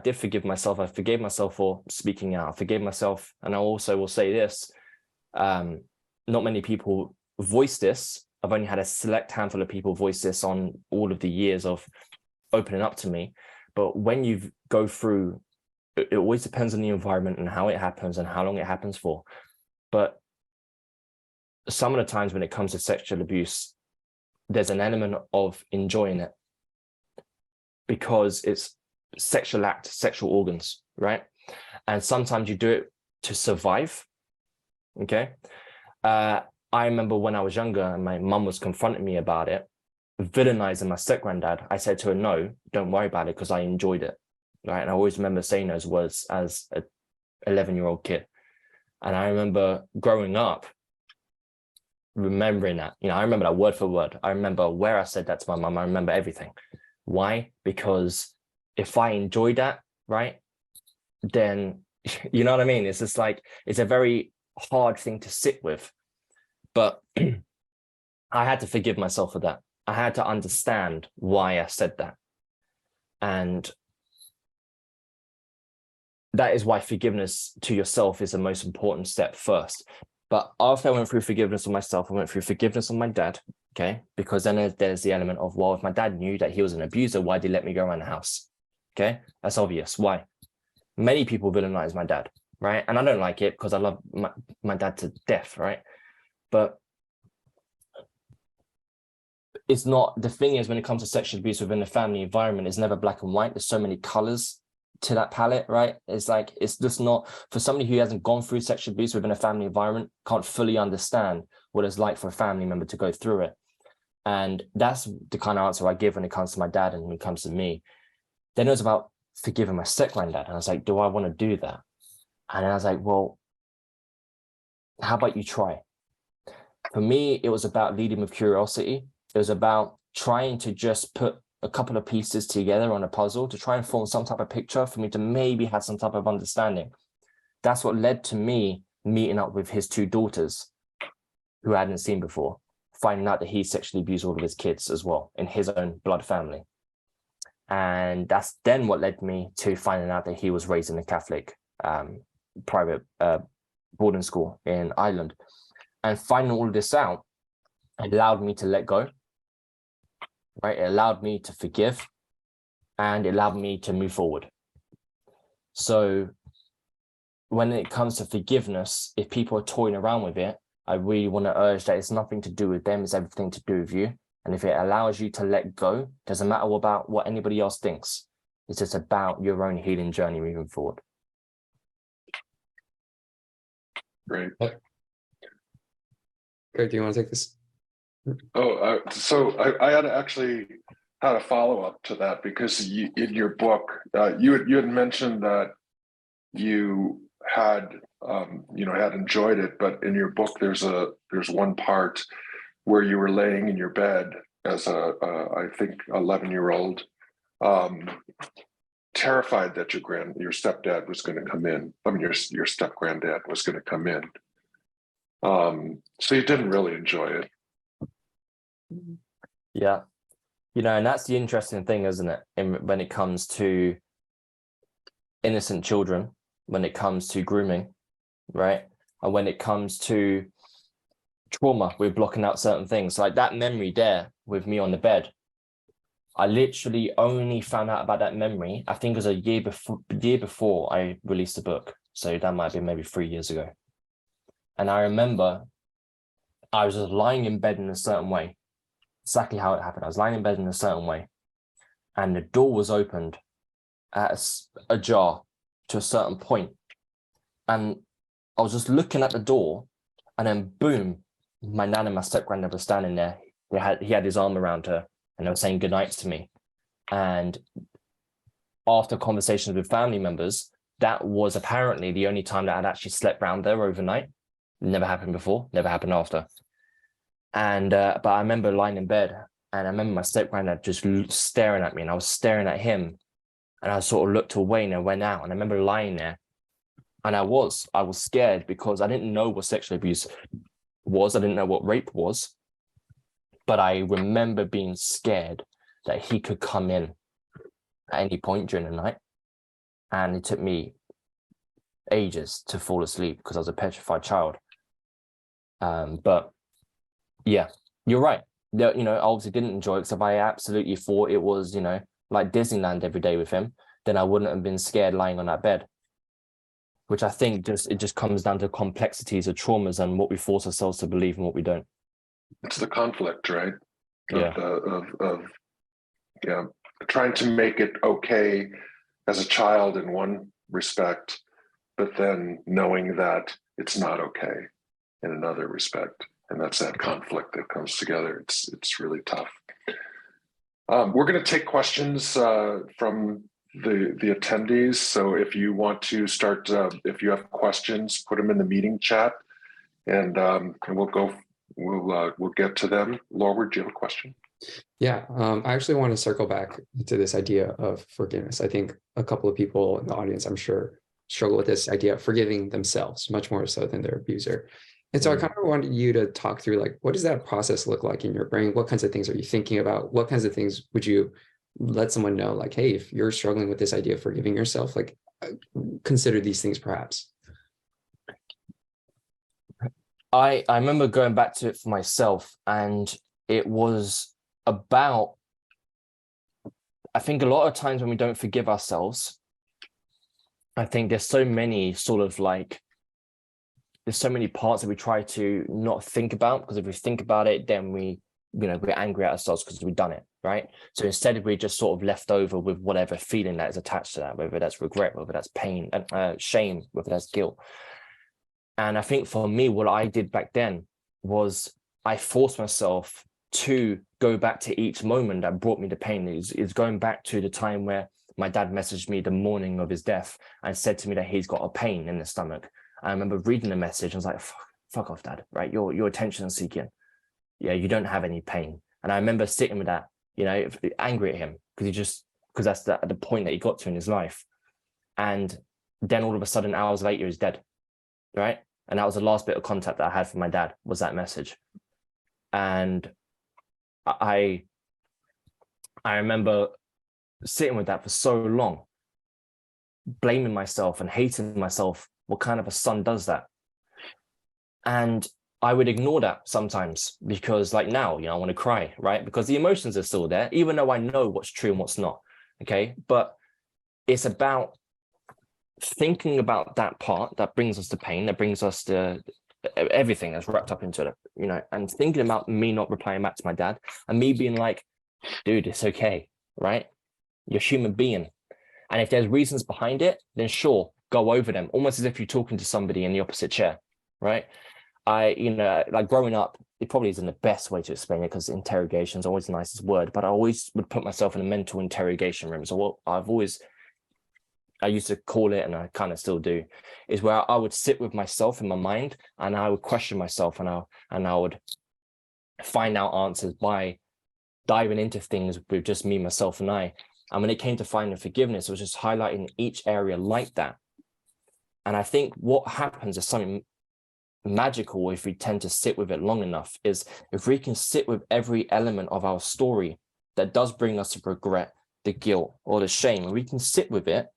did forgive myself. I forgave myself for speaking out. I forgave myself. And I also will say this, not many people voice this. I've only had a select handful of people voice this on all of the years of opening up to me. But when you go through, it always depends on the environment and how it happens and how long it happens for. But some of the times when it comes to sexual abuse, there's an element of enjoying it because it's sexual act, sexual organs, right? And sometimes you do it to survive, okay? I remember when I was younger and my mum was confronting me about it, villainizing my step-granddad. I said to her, no, don't worry about it because I enjoyed it, right? And I always remember saying those words as a 11-year-old kid. And I remember growing up, remembering that, I remember that word for word. I remember where I said that to my mum. I remember everything. Why? Because if I enjoyed that, right, then, you know what I mean? It's just like, it's a very hard thing to sit with. But I had to forgive myself for that. I had to understand why I said that. And that is why forgiveness to yourself is the most important step first. But after I went through forgiveness of myself, I went through forgiveness of my dad, okay? Because then there's the element of, well, if my dad knew that he was an abuser, why did he let me go around the house? Okay, that's obvious. Why? Many people villainize my dad, right? And I don't like it because I love my dad to death, right? But it's not, the thing is, when it comes to sexual abuse within the family environment, it's never black and white. There's so many colors to that palette, right? It's like, it's just not, for somebody who hasn't gone through sexual abuse within a family environment, can't fully understand what it's like for a family member to go through it. And that's the kind of answer I give when it comes to my dad and when it comes to me. Then it was about forgiving my step-granddad. And I was like, do I want to do that? And I was like, well, how about you try? For me, it was about leading with curiosity. It was about trying to just put a couple of pieces together on a puzzle to try and form some type of picture for me to maybe have some type of understanding. That's what led to me meeting up with his two daughters who I hadn't seen before, finding out that he sexually abused all of his kids as well in his own blood family. And that's then what led me to finding out that he was raised in a Catholic private boarding school in Ireland. And finding all of this out, it allowed me to let go, right? It allowed me to forgive, and it allowed me to move forward. So when it comes to forgiveness, if people are toying around with it, I really want to urge that it's nothing to do with them, it's everything to do with you. And if it allows you to let go, doesn't matter about what anybody else thinks. It's just about your own healing journey moving forward. Great. Greg, do you want to take this? So I had actually had a follow-up to that, because in your book, you had mentioned that you had had enjoyed it, but in your book there's one part where you were laying in your bed as I think 11-year-old, terrified that your stepdad was going to come in. I mean, your step granddad was going to come in. So you didn't really enjoy it. Yeah. And that's the interesting thing, isn't it? When it comes to innocent children, when it comes to grooming, right? And when it comes to trauma, we're blocking out certain things. Like that memory there with me on the bed, I literally only found out about that memory, I think it was a year before I released the book. So that might be maybe 3 years ago. And I remember I was just lying in bed in a certain way. Exactly how it happened. I was lying in bed in a certain way, and the door was opened ajar to a certain point. And I was just looking at the door, and then boom, my nan and my step granddad were standing there. He had his arm around her, and they were saying goodnight to me. And after conversations with family members, that was apparently the only time that I'd actually slept round there overnight. Never happened before, never happened after. And but I remember lying in bed, and I remember my step granddad just staring at me, and I was staring at him, and I sort of looked away and I went out. And I remember lying there, and I was scared because I didn't know what sexual abuse was. I didn't know what rape was, but I remember being scared that he could come in at any point during the night. And it took me ages to fall asleep because I was a petrified child. But yeah, you're right. You know, I obviously didn't enjoy it, because if I absolutely thought it was, you know, like Disneyland every day with him, then I wouldn't have been scared lying on that bed. Which I think it just comes down to complexities of traumas and what we force ourselves to believe and what we don't. It's the conflict, right? Yeah. Of trying to make it okay as a child in one respect, but then knowing that it's not okay in another respect. And that's that conflict that comes together. It's really tough. We're going to take questions from the attendees. So if you want to start, if you have questions, put them in the meeting chat, and we'll get to them. Lorward, do you have a question? Yeah, I actually want to circle back to this idea of forgiveness. I think a couple of people in the audience, I'm sure, struggle with this idea of forgiving themselves much more so than their abuser. And so I kind of wanted you to talk through, like, what does that process look like in your brain? What kinds of things are you thinking about? What kinds of things would you let someone know, like, hey, if you're struggling with this idea of forgiving yourself, like, consider these things perhaps? I remember going back to it for myself, and it was about, I think a lot of times when we don't forgive ourselves, I think there's so many there's so many parts that we try to not think about, because if we think about it, then we're angry at ourselves because we've done it, right? So instead, we're just sort of left over with whatever feeling that is attached to that, whether that's regret, whether that's pain, shame, whether that's guilt. And I think for me, what I did back then was I forced myself to go back to each moment that brought me the pain. Is going back to the time where my dad messaged me the morning of his death and said to me that he's got a pain in the stomach. I remember reading the message. I was like, fuck off, Dad, right? You're attention seeking. Yeah, you don't have any pain. And I remember sitting with that, you know, angry at him because that's the point that he got to in his life. And then all of a sudden, hours later, he's dead, right? And that was the last bit of contact that I had from my dad, was that message. And I remember sitting with that for so long, blaming myself and hating myself. What kind of a son does that? And I would ignore that sometimes because, like, now, you know, I want to cry, right? Because the emotions are still there, even though I know what's true and what's not. Okay. But it's about thinking about that part that brings us to pain, that brings us to everything that's wrapped up into it, you know, and thinking about me not replying back to my dad and me being like, dude, it's okay, right? You're a human being. And if there's reasons behind it, then sure, go over them, almost as if you're talking to somebody in the opposite chair, right? Like growing up, it probably isn't the best way to explain it because interrogation is always the nicest word, but I always would put myself in a mental interrogation room. So what I used to call it, and I kind of still do, is where I would sit with myself in my mind and I would question myself, and I would find out answers by diving into things with just me, myself, and I. And when it came to finding forgiveness, it was just highlighting each area like that. And I think what happens is something magical if we tend to sit with it long enough, is if we can sit with every element of our story that does bring us to regret, the guilt, or the shame, and we can sit with it,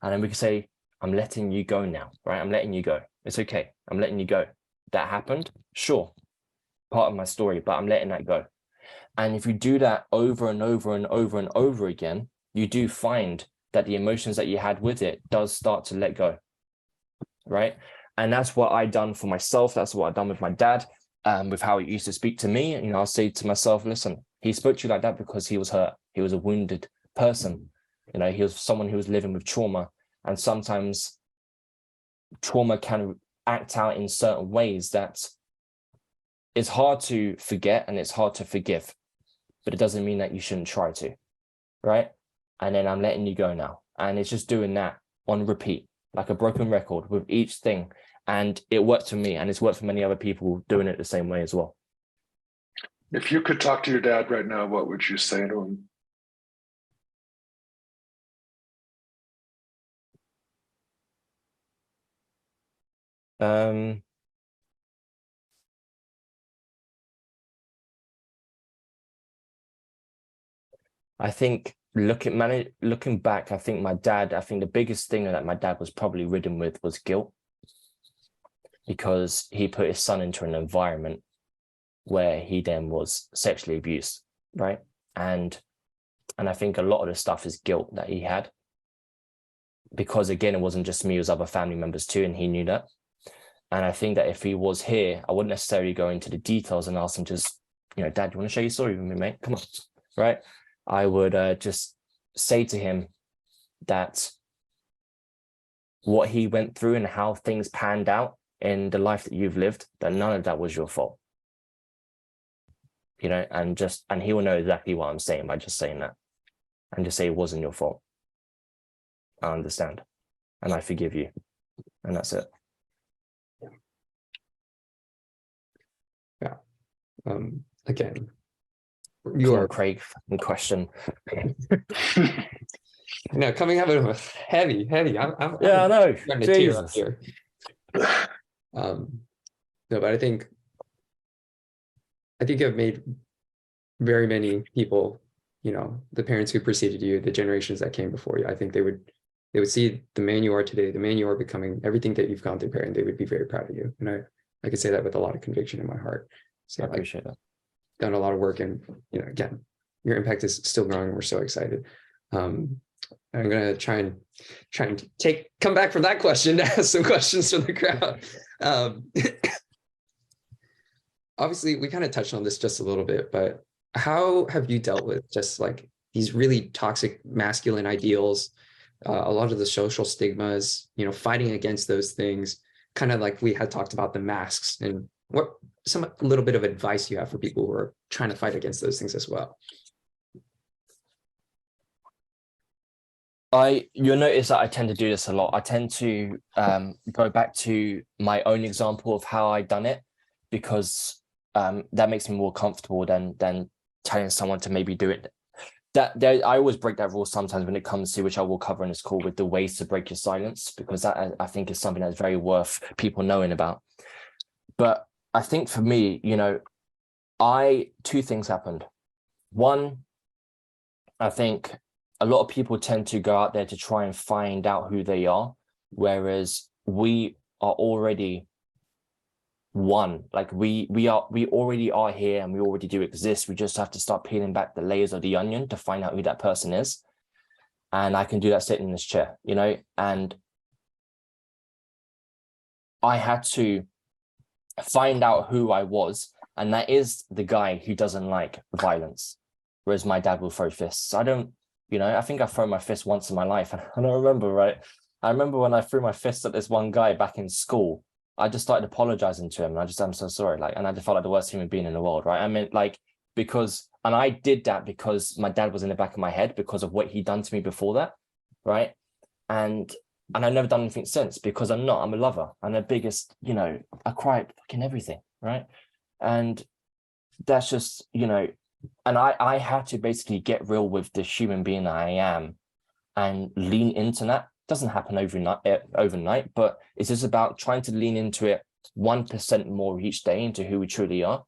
and then we can say, I'm letting you go now, right? I'm letting you go. It's okay. I'm letting you go. That happened, sure, part of my story, but I'm letting that go. And if you do that over and over and over and over again, you do find that the emotions that you had with it does start to let go, right? And that's what I done for myself. That's what I've done with my dad, with how he used to speak to me. You know, I'll say to myself, listen, he spoke to you like that because he was hurt. He was a wounded person. You know, he was someone who was living with trauma. And sometimes trauma can act out in certain ways that it's hard to forget and it's hard to forgive. but it doesn't mean that you shouldn't try to, right? And then I'm letting you go now. And it's just doing that on repeat, like a broken record with each thing. And it worked for me, and it's worked for many other people doing it the same way as well. If you could talk to your dad right now, what would you say to him? I think looking back, I think the biggest thing that my dad was probably ridden with was guilt, because he put his son into an environment where he then was sexually abused, right? And I think a lot of the stuff is guilt that he had, because again, it wasn't just me, it was other family members too, and he knew that. And I think that if he was here, I wouldn't necessarily go into the details and ask him just, Dad, do you want to share your story with me, mate? Come on, right? I would just say to him that what he went through and how things panned out in the life that you've lived, that none of that was your fault. And he will know exactly what I'm saying by just saying that. And just say it wasn't your fault. I understand. And I forgive you. And that's it. Yeah. Again, you are Craig fucking question. No, coming out of a heavy. I'm yeah, I know. Starting to tear up here. No, but I think I've made very many people, the parents who preceded you, the generations that came before you, I think they would see the man you are today, the man you are becoming, everything that you've gone through, and they would be very proud of you. And I could say that with a lot of conviction in my heart. So I appreciate that. Done a lot of work, and again, your impact is still growing, and we're so excited. I'm gonna try and come back from that question to ask some questions from the crowd. Obviously, we kind of touched on this just a little bit, but how have you dealt with just like these really toxic masculine ideals, a lot of the social stigmas, fighting against those things, kind of like we had talked about the masks, and what a little bit of advice you have for people who are trying to fight against those things as well? You'll notice that I tend to do this a lot. I tend to go back to my own example of how I done it, because that makes me more comfortable than telling someone to maybe do it. I always break that rule sometimes when it comes to, which I will cover in this call, with the ways to break your silence, because that I think is something that's very worth people knowing about. But I think for me, two things happened. One, I think a lot of people tend to go out there to try and find out who they are, whereas we are already one. Like we already are here, and we already do exist. We just have to start peeling back the layers of the onion to find out who that person is. And I can do that sitting in this chair, and I had to find out who I was, and that is the guy who doesn't like violence, whereas my dad will throw fists. I don't, I think I've thrown my fist once in my life, and I don't remember, right? I remember when I threw my fist at this one guy back in school, I just started apologizing to him, and I'm so sorry, and I just felt like the worst human being in the world, right? I mean, and I did that because my dad was in the back of my head because of what he'd done to me before that, right? And I've never done anything since, because I'm a lover. I'm the biggest, I cry at fucking everything, right? And that's just, and I had to basically get real with the human being that I am and lean into that. It doesn't happen overnight, but it's just about trying to lean into it 1% more each day into who we truly are.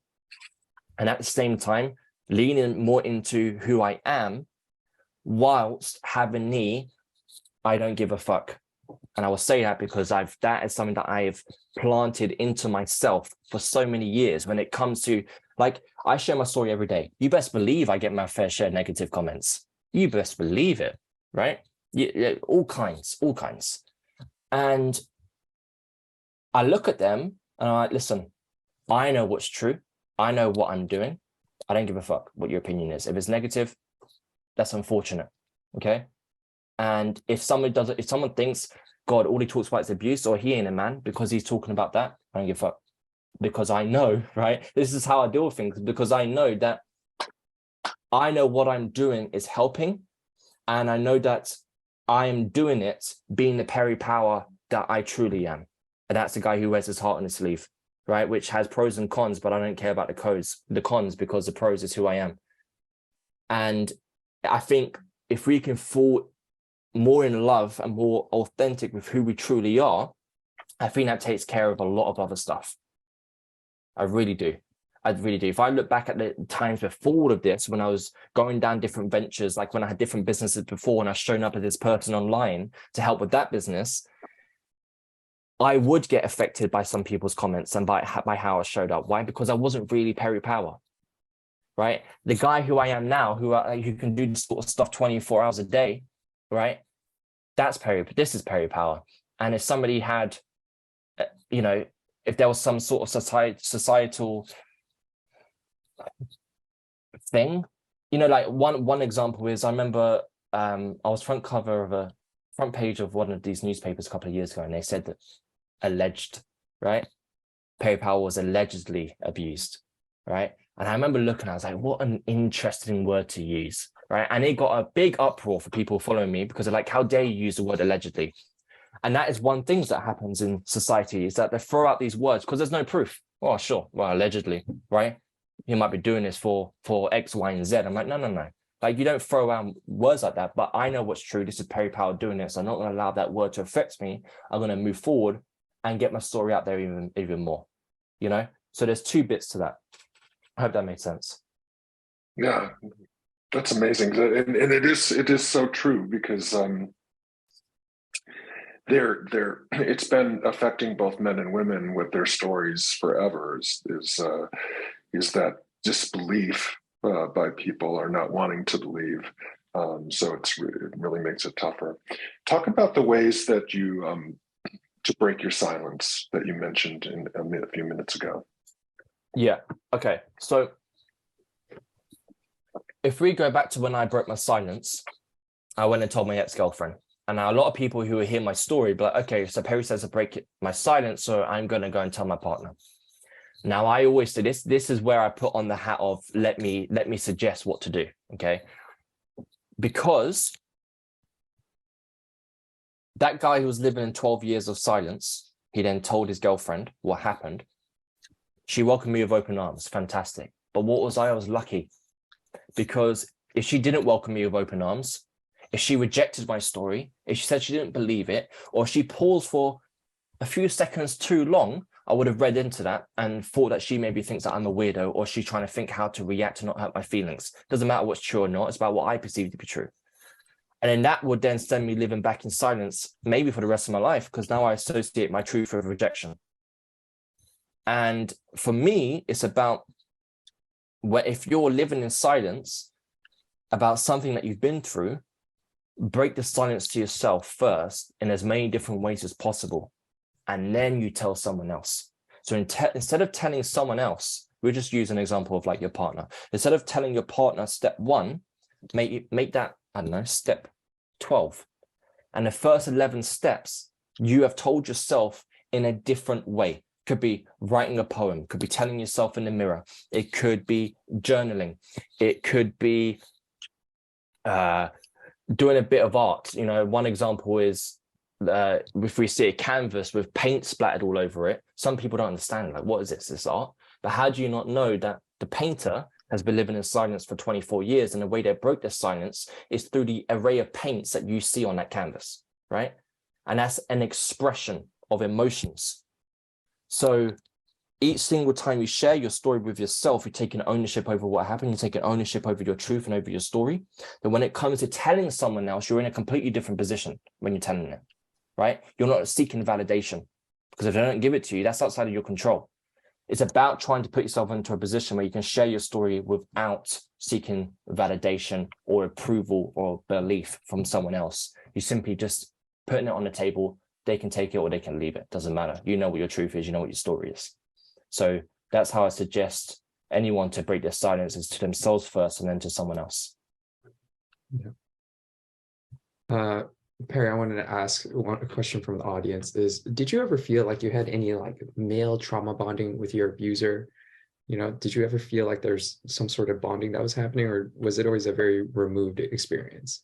And at the same time, leaning more into who I am, whilst having I don't give a fuck. And I will say that because that is something that I've planted into myself for so many years. When it comes to, I share my story every day. You best believe I get my fair share of negative comments. You best believe it, right? Yeah, all kinds. And I look at them and I'm like, listen, I know what's true. I know what I'm doing. I don't give a fuck what your opinion is. If it's negative, that's unfortunate. Okay. And if someone thinks, God, all he talks about is abuse, or he ain't a man because he's talking about that, I don't give a fuck. Because I know, right? This is how I deal with things, because I know that I know what I'm doing is helping, and I know that I am doing it being the Perry Power that I truly am. And that's the guy who wears his heart on his sleeve, right? Which has pros and cons, but I don't care about the cons, because the pros is who I am. And I think if we can fall more in love and more authentic with who we truly are, I think that takes care of a lot of other stuff. I really do. I really do. If I look back at the times before all of this, when I was going down different ventures, like when I had different businesses before and I was showing up as this person online to help with that business, I would get affected by some people's comments and by how I showed up. Why? Because I wasn't really Perry Power, right? The guy who I am now, who can do this sort of stuff 24 hours a day, right? This is Perry Power. And if somebody had, if there was some sort of societal thing, like one example is, I remember I was front page of one of these newspapers a couple of years ago, and they said that right, Perry Power was allegedly abused, right? And I remember looking, I was like, what an interesting word to use, right? And it got a big uproar for people following me, because they're like, how dare you use the word allegedly? And that is one thing that happens in society, is that they throw out these words because there's no proof. Oh, sure, well, allegedly, right? You might be doing this for X, Y, and Z. I'm like, no. Like, you don't throw around words like that. But I know what's true. This is Perry Power doing this. I'm not going to allow that word to affect me. I'm going to move forward and get my story out there even more, So there's two bits to that. I hope that made sense. Yeah, that's amazing. And it is so true, because it's been affecting both men and women with their stories forever, is that disbelief by people, or not wanting to believe. So it really makes it tougher. Talk about the ways that you to break your silence that you mentioned a few minutes ago. Yeah. Okay. So if we go back to when I broke my silence, I went and told my ex-girlfriend. And now a lot of people who hear my story, but okay, so Perry says to break my silence, so I'm going to go and tell my partner. Now, I always say this. This is where I put on the hat of let me suggest what to do. Okay, because that guy who was living in 12 years of silence, he then told his girlfriend what happened. She welcomed me with open arms. Fantastic. But what was I? I was lucky, because if she didn't welcome me with open arms, if she rejected my story, if she said she didn't believe it, or she paused for a few seconds too long, I would have read into that and thought that she maybe thinks that I'm a weirdo, or she's trying to think how to react to not hurt my feelings. Doesn't matter what's true or not. It's about what I perceive to be true. And then that would then send me living back in silence, maybe for the rest of my life, because now I associate my truth with rejection. And for me, it's about if you're living in silence about something that you've been through, break the silence to yourself first in as many different ways as possible. And then you tell someone else. So instead of telling someone else, we'll just use an example of like your partner. Instead of telling your partner step 1, make that, I don't know, step 12. And the first 11 steps, you have told yourself in a different way. Could be writing a poem, could be telling yourself in the mirror. It could be journaling. It could be doing a bit of art. One example is if we see a canvas with paint splattered all over it, some people don't understand, like, what is this art? But how do you not know that the painter has been living in silence for 24 years, and the way they broke their silence is through the array of paints that you see on that canvas, right? And that's an expression of emotions. So each single time you share your story with yourself, you're taking ownership over what happened, you're taking ownership over your truth and over your story. Then when it comes to telling someone else, you're in a completely different position when you're telling them, right? You're not seeking validation, because if they don't give it to you, that's outside of your control. It's about trying to put yourself into a position where you can share your story without seeking validation or approval or belief from someone else. You simply just putting it on the table. They can take it or they can leave it. Doesn't matter. You know what your truth is. You know what your story is. So that's how I suggest anyone to break their silence, is to themselves first and then to someone else. Yeah. Perry, I wanted to ask a question from the audience is, did you ever feel like you had any like male trauma bonding with your abuser? You know, did you ever feel like there's some sort of bonding that was happening, or was it always a very removed experience?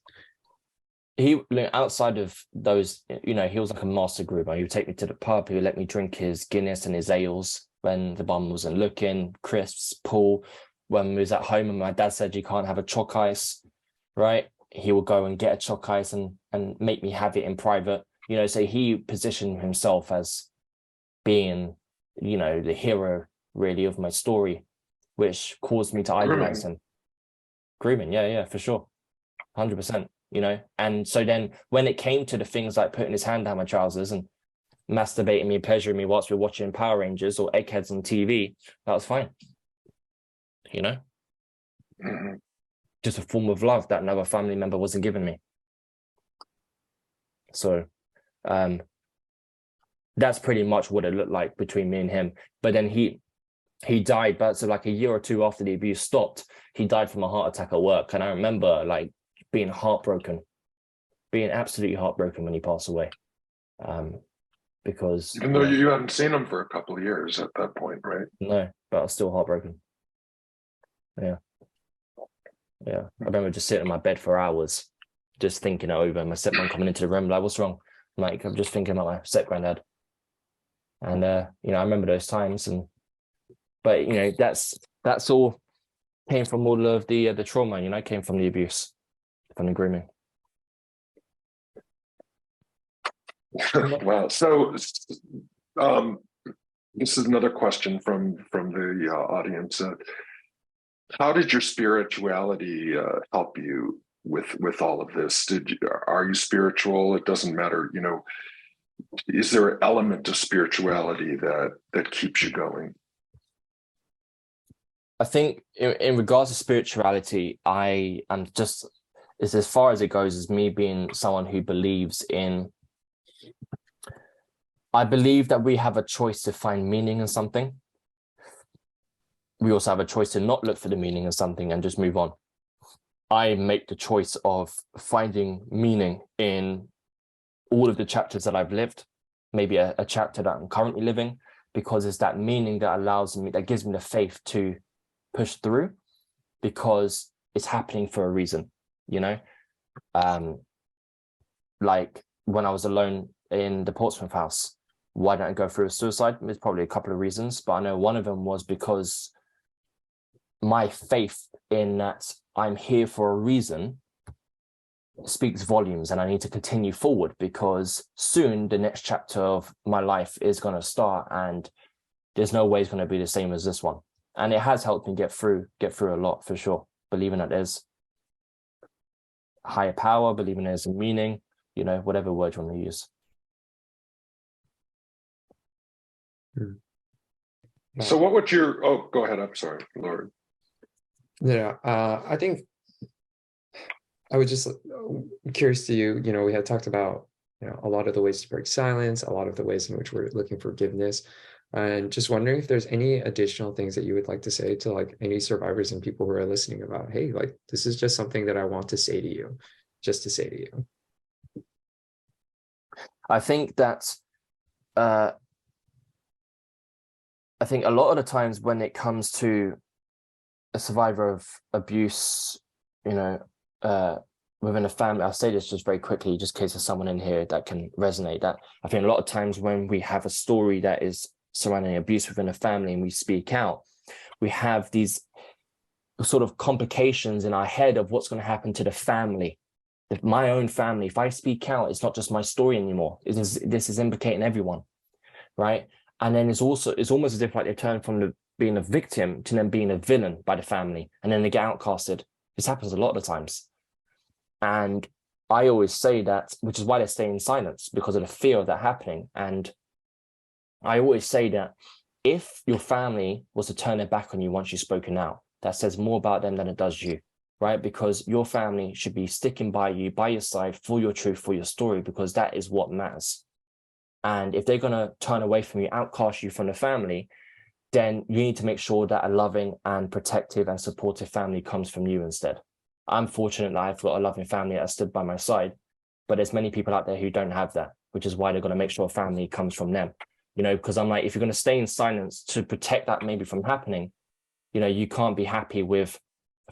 He, like, outside of those, you know, he was like a master groomer. He would take me to the pub. He would let me drink his Guinness and his ales when the bum wasn't looking, crisps, pool. When we was at home and my dad said you can't have a chalk ice, right? He would go and get a chalk ice and make me have it in private. You know, so he positioned himself as being, you know, the hero really of my story, which caused me to idolize him. Grooming, yeah, for sure. 100%, you know. And so then when it came to the things like putting his hand down my trousers and masturbating me, pleasuring me whilst we're watching Power Rangers or Eggheads on TV, that was fine. You know? Just a form of love that another family member wasn't giving me. So that's pretty much what it looked like between me and him. But then he died, but so like a year or two after the abuse stopped, he died from a heart attack at work. And I remember like being heartbroken, being absolutely heartbroken when he passed away. Because even though you hadn't seen him for a couple of years at that point, right? No, but I was still heartbroken. Yeah. I remember just sitting in my bed for hours, just thinking it over. My stepmom coming into the room, like, what's wrong? Like, I'm just thinking about my step granddad. And you know, I remember those times. But you know, that's all came from all of the trauma, you know, came from the abuse, from the grooming. Wow. So this is another question from the audience. How did your spirituality help you with all of this? Are you spiritual? It doesn't matter, you know. Is there an element of spirituality that keeps you going? I think in regards to spirituality, I am just, it's as far as it goes as me being someone who believes in, I believe that we have a choice to find meaning in something. We also have a choice to not look for the meaning in something and just move on. I make the choice of finding meaning in all of the chapters that I've lived, maybe a chapter that I'm currently living, because it's that meaning that allows me, that gives me the faith to push through, because it's happening for a reason, you know. Like when I was alone in the Portsmouth house, why didn't I go through a suicide? There's probably a couple of reasons, but I know one of them was because my faith in that I'm here for a reason speaks volumes, and I need to continue forward, because soon the next chapter of my life is going to start, and there's no way it's going to be the same as this one. And it has helped me get through a lot, for sure. Believing that there's a higher power, believing there's a meaning, you know, whatever word you want to use. So what would your, go ahead, I'm sorry, Lord. Yeah, I think I was just curious to you, you know, we had talked about, you know, a lot of the ways to break silence, a lot of the ways in which we're looking for forgiveness, and just wondering if there's any additional things that you would like to say to like any survivors and people who are listening about, hey, like, this is just something that I want to say to you, just to say to you. I think that, I think a lot of the times when it comes to a survivor of abuse, you know, within a family, I'll say this just very quickly, just in case there's someone in here that can resonate, that I think a lot of times when we have a story that is surrounding abuse within a family and we speak out, we have these sort of complications in our head of what's going to happen to the family. If my own family, if I speak out, it's not just my story anymore. This is implicating everyone, right? And then it's almost as if like they turn from being a victim to then being a villain by the family, and then they get outcasted. This happens a lot of times. And I always say that, which is why they stay in silence, because of the fear of that happening. And I always say that if your family was to turn their back on you once you've spoken out, that says more about them than it does you, right? Because your family should be sticking by you, by your side, for your truth, for your story, because that is what matters. And if they're going to turn away from you, outcast you from the family, then you need to make sure that a loving and protective and supportive family comes from you instead. I'm fortunate that I've got a loving family that stood by my side, but there's many people out there who don't have that, which is why they're going to make sure family comes from them. You know, because I'm like, if you're going to stay in silence to protect that maybe from happening, You know, you can't be happy with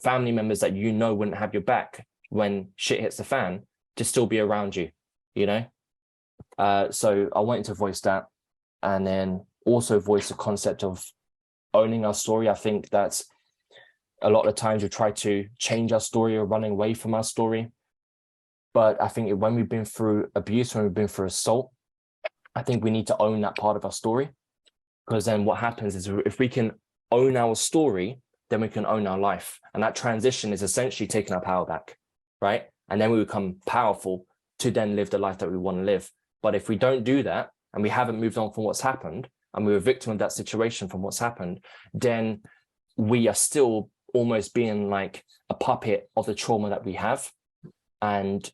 family members that you know wouldn't have your back when shit hits the fan to still be around you, you know? So I wanted to voice that, and then also voice the concept of owning our story. I think that a lot of the times we try to change our story or running away from our story. But I think when we've been through abuse, when we've been through assault, I think we need to own that part of our story. Because then what happens is if we can own our story, then we can own our life. And that transition is essentially taking our power back, right? And then we become powerful to then live the life that we want to live. But if we don't do that, and we haven't moved on from what's happened, and we were a victim of that situation from what's happened, then we are still almost being like a puppet of the trauma that we have. And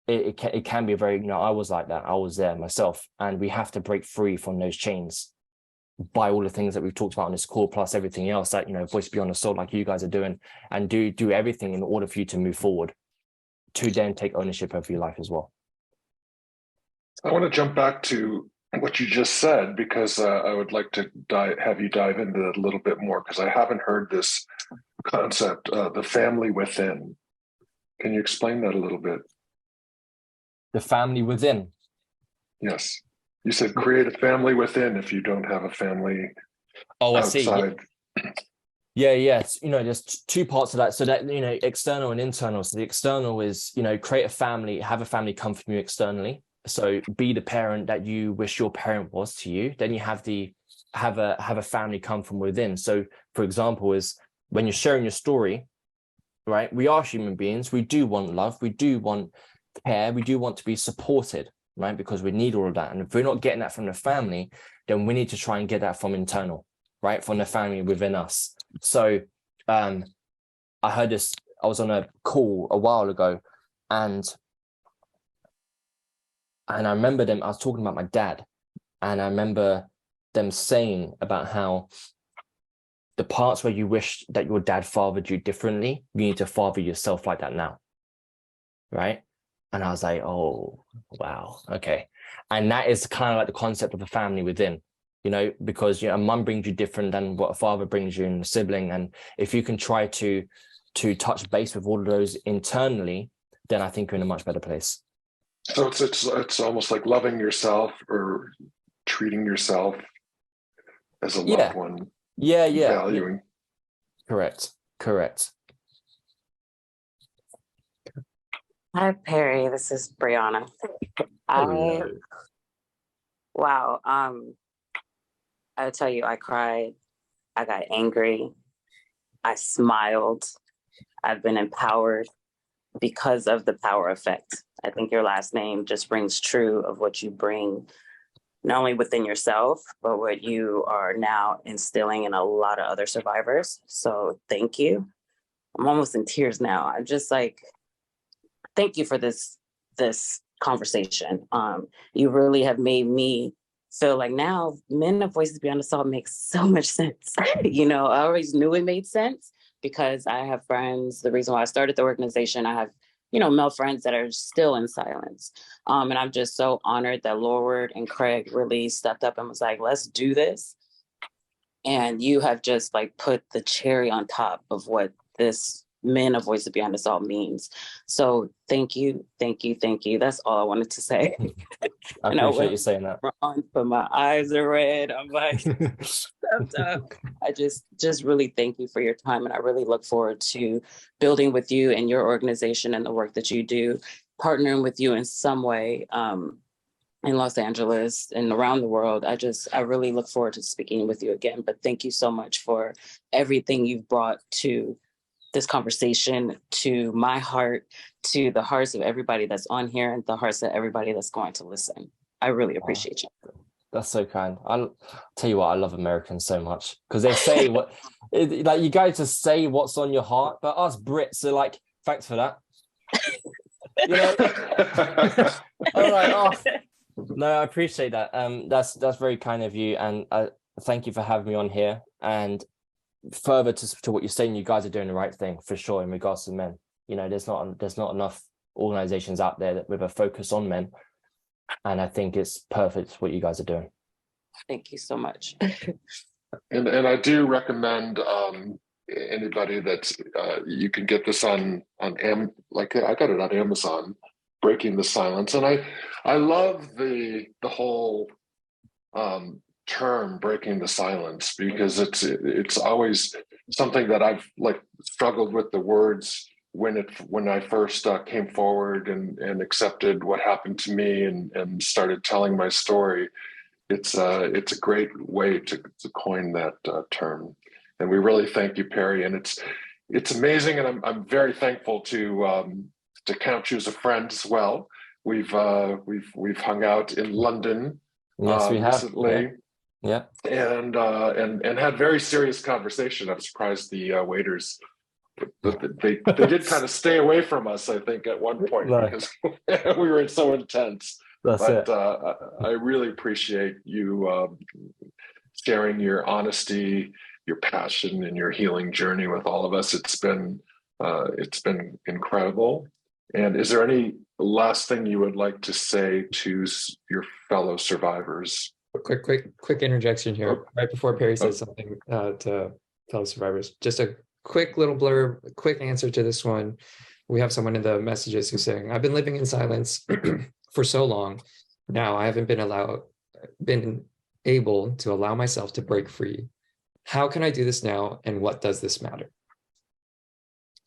it can be very, you know, I was like that. I was there myself. And we have to break free from those chains by all the things that we've talked about on this call, plus everything else that, you know, Voice Beyond the Soul, like you guys are doing, and do everything in order for you to move forward, to then take ownership of your life as well. I want to jump back to what you just said, because I would like to have you dive into that a little bit more, because I haven't heard this concept, the family within. Can you explain that a little bit? The family within. Yes. You said create a family within if you don't have a family outside. I see. Yeah. You know, there's two parts of that. So that, you know, external and internal. So the external is, you know, create a family, have a family come from you externally. So be the parent that you wish your parent was to you. Then you have a family come from within. So for example, is when you're sharing your story, right? We are human beings. We do want love. We do want care. We do want to be supported, right? Because we need all of that. And if we're not getting that from the family, then we need to try and get that from internal, right? From the family within us. So I heard this, I was on a call a while ago, and I remember them, I was talking about my dad, and I remember them saying about how the parts where you wish that your dad fathered you differently, you need to father yourself like that now, right? And I was like, oh, wow, okay. And that is kind of like the concept of a family within, you know, because, you know, a mum brings you different than what a father brings you and a sibling. And if you can try to touch base with all of those internally, then I think you're in a much better place. So it's almost like loving yourself or treating yourself as a loved one. Yeah. Valuing. Correct. Hi, Perry. This is Brianna. Wow. I'll tell you, I cried. I got angry. I smiled. I've been empowered because of the power effect. I think your last name just rings true of what you bring, not only within yourself, but what you are now instilling in a lot of other survivors. So thank you. I'm almost in tears now. I'm just like, thank you for this conversation. You really have made me feel like now Men of Voices Beyond Assault makes so much sense. You know, I always knew it made sense because I have friends. The reason why I started the organization, I have, you know, male friends that are still in silence. And I'm just so honored that Lorward and Craig really stepped up and was like, let's do this. And you have just like put the cherry on top of what this Men of Voices Beyond Assault means. So thank you. That's all I wanted to say. I appreciate you saying that. But my eyes are red. I'm like, I just really thank you for your time. And I really look forward to building with you and your organization and the work that you do, partnering with you in some way in Los Angeles and around the world. I really look forward to speaking with you again. But thank you so much for everything you've brought to this conversation, to my heart, to the hearts of everybody that's on here and the hearts of everybody that's going to listen. I really appreciate you. That's so kind. I'll tell you what, I love Americans so much because they say like you guys just say what's on your heart, but us Brits are like, thanks for that. You know? All right. Oh. No, I appreciate that. That's very kind of you, and thank you for having me on here. And further to what you're saying, you guys are doing the right thing for sure in regards to men. You know, there's not enough organizations out there with a focus on men, and I think it's perfect what you guys are doing. Thank you so much. And I do recommend anybody that you can get this on like I got it on Amazon, Breaking the Silence, and I love the whole term breaking the silence, because it's always something that I've like struggled with the words when I first came forward and accepted what happened to me and started telling my story. It's a great way to coin that term, and we really thank you, Perry. And it's amazing, and I'm very thankful to count you as a friend as well. We've hung out in London Yes, we have. recently. Yeah. And had very serious conversation. I'm surprised the waiters they did kind of stay away from us, I think, at one point, No. because we were so intense. That's But it. I really appreciate you sharing your honesty, your passion, and your healing journey with all of us. It's been incredible. And is there any last thing you would like to say to your fellow survivors? Quick interjection here, right before Perry says something to fellow survivors. Just a quick little blurb, a quick answer to this one. We have someone in the messages who's saying, "I've been living in silence for so long now. I haven't been able to allow myself to break free. How can I do this now? And what does this matter?"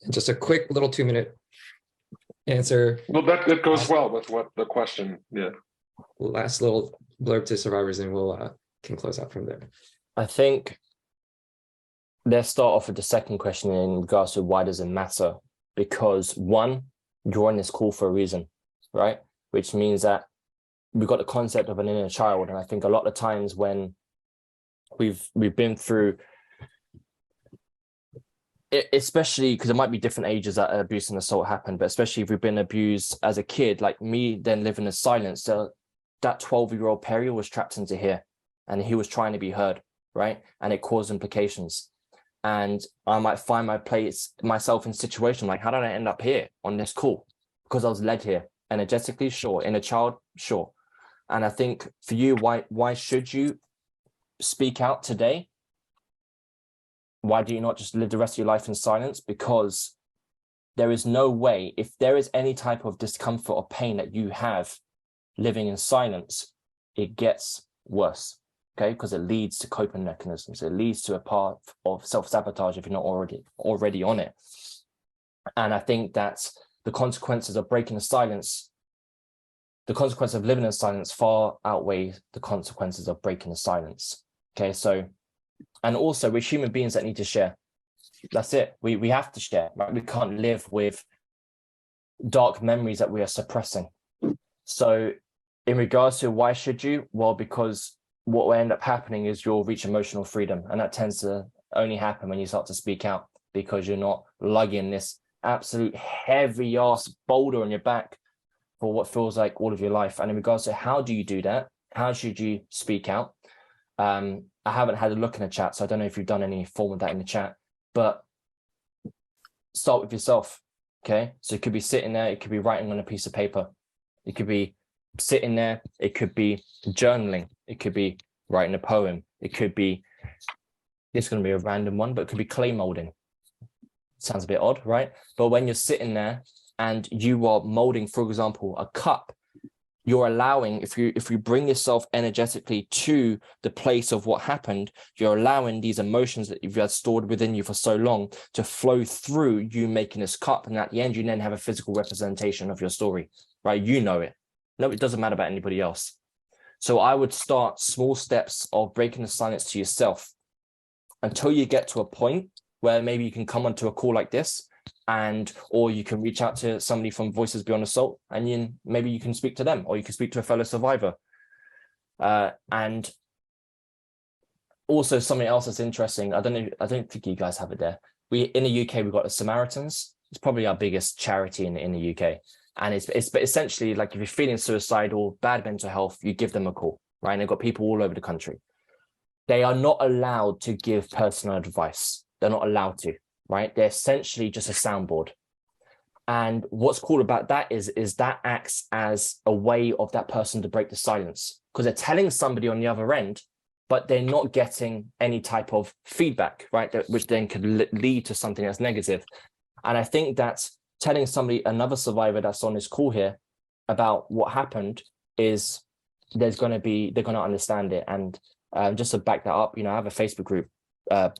And just a quick little 2-minute answer. Well, that goes well with what the question. Yeah. Last little blurb to survivors, and we'll can close out from there. I think let's start off with the second question in regards to why does it matter? Because one, you're on this call for a reason, right? Which means that we've got the concept of an inner child. And I think a lot of times when we've been through, especially because it might be different ages that abuse and assault happen, but especially if we've been abused as a kid, like me, then living in silence, so that 12-year-old Perry was trapped into here and he was trying to be heard, right? And it caused implications. And I might find myself in a situation like, how did I end up here on this call? Because I was led here. Energetically, sure. Inner child, sure. And I think for you, why should you speak out today? Why do you not just live the rest of your life in silence? Because there is no way, if there is any type of discomfort or pain that you have living in silence, it gets worse, okay? Because it leads to coping mechanisms. It leads to a path of self-sabotage if you're not already on it. And I think that the consequences of breaking the silence, the consequences of living in silence far outweigh the consequences of breaking the silence, okay? So, and also we're human beings that need to share. That's it. We have to share, right? We can't live with dark memories that we are suppressing. So in regards to why should you? Well, because what will end up happening is you'll reach emotional freedom. And that tends to only happen when you start to speak out, because you're not lugging this absolute heavy ass boulder on your back for what feels like all of your life. And in regards to how do you do that? How should you speak out? I haven't had a look in the chat, so I don't know if you've done any form of that in the chat, but start with yourself, okay? So it could be sitting there, it could be writing on a piece of paper. It could be sitting there, it could be journaling, it could be writing a poem, it could be, it's going to be a random one, but it could be clay molding. Sounds a bit odd, right? But when you're sitting there and you are molding, for example, a cup, you're allowing, if you bring yourself energetically to the place of what happened, you're allowing these emotions that you've had stored within you for so long to flow through you making this cup. And at the end, you then have a physical representation of your story, right? You know it. No, it doesn't matter about anybody else. So I would start small steps of breaking the silence to yourself until you get to a point where maybe you can come onto a call like this, or you can reach out to somebody from Voices Beyond Assault, and maybe you can speak to them, or you can speak to a fellow survivor. And also something else that's interesting, I don't think you guys have it there. In the UK, we've got the Samaritans. It's probably our biggest charity in the UK. And it's essentially like if you're feeling suicidal, bad mental health, you give them a call, right? And they've got people all over the country. They are not allowed to give personal advice. They're not allowed to, right? They're essentially just a soundboard. And what's cool about that is that acts as a way of that person to break the silence, because they're telling somebody on the other end but they're not getting any type of feedback, right? Which then could lead to something that's negative. And I think that telling somebody, another survivor that's on this call here, about what happened is they're going to understand it. And just to back that up, I have a Facebook group, the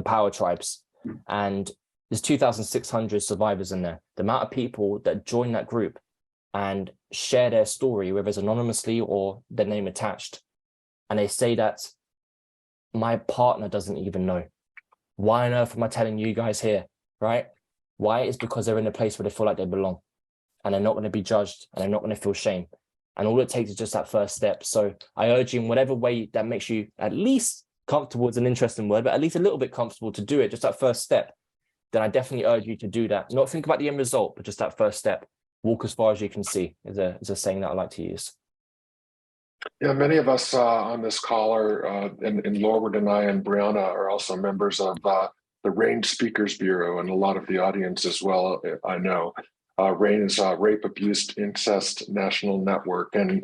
Power Tribes, and there's 2,600 survivors in there. The amount of people that join that group and share their story, whether it's anonymously or their name attached, and they say that my partner doesn't even know. Why on earth am I telling you guys here, right? Why? It's because they're in a place where they feel like they belong, and they're not going to be judged, and they're not going to feel shame. And all it takes is just that first step. So I urge you, in whatever way that makes you at least comfortable, is an interesting word, but at least a little bit comfortable to do it, just that first step, then I definitely urge you to do that. Not think about the end result, but just that first step. Walk as far as you can see is a saying that I like to use. Yeah, many of us on this call are, and Lorward and I and Brianna are also members of the RAIN Speakers Bureau, and a lot of the audience as well, I know. RAIN is Rape, Abuse, Incest National Network, and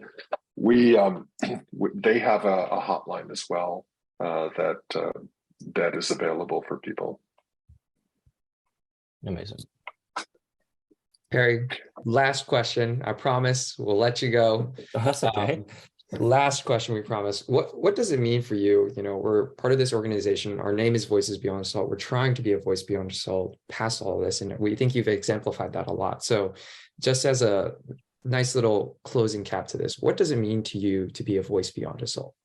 they have a hotline as well that is available for people. Amazing. Perry, last question. I promise we'll let you go. That's okay. Last question, we promise. What does it mean for you? We're part of this organization. Our name is Voices Beyond Assault. We're trying to be a voice beyond assault past all of this, and we think you've exemplified that a lot. So just as a nice little closing cap to this, what does it mean to you to be a voice beyond assault?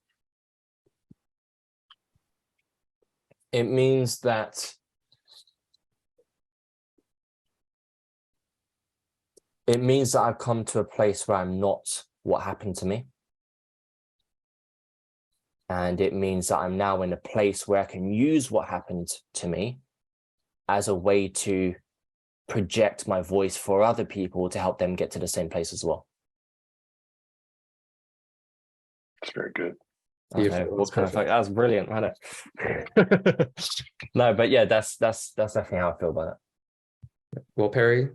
It means that I've come to a place where I'm not what happened to me. And it means that I'm now in a place where I can use what happened to me as a way to project my voice for other people to help them get to the same place as well. That's very good. Okay, that was brilliant, wasn't it? No, but yeah, that's definitely how I feel about it. Well, Perry,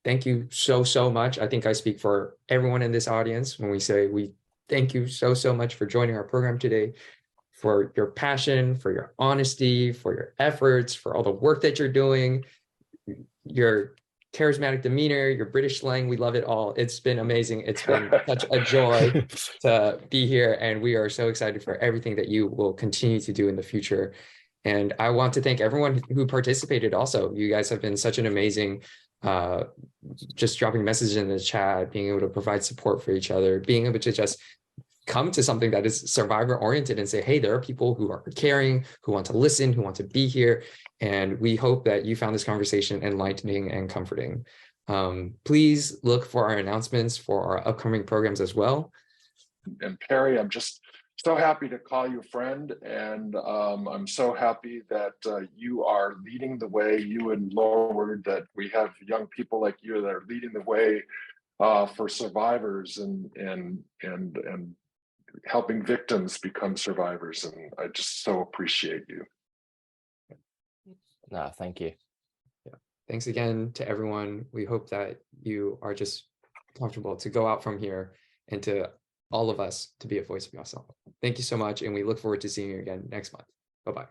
thank you so much. I think I speak for everyone in this audience when we say we thank you so much for joining our program today, for your passion, for your honesty, for your efforts, for all the work that you're doing, your charismatic demeanor, your British slang. We love it all. It's been amazing. It's been such a joy to be here, and we are so excited for everything that you will continue to do in the future. And I want to thank everyone who participated also. You guys have been such an amazing, just dropping messages in the chat, being able to provide support for each other, being able to just come to something that is survivor oriented and say, hey, there are people who are caring, who want to listen, who want to be here. And we hope that you found this conversation enlightening and comforting. Please look for our announcements for our upcoming programs as well. And Perry, I'm just so happy to call you friend. And I'm so happy that you are leading the way, you and Lorward, that we have young people like you that are leading the way for survivors and helping victims become survivors. And I just so appreciate you. No, thank you. Yeah. Thanks again to everyone. We hope that you are just comfortable to go out from here and to all of us to be a voice of yourself. Thank you so much. And we look forward to seeing you again next month. Bye-bye.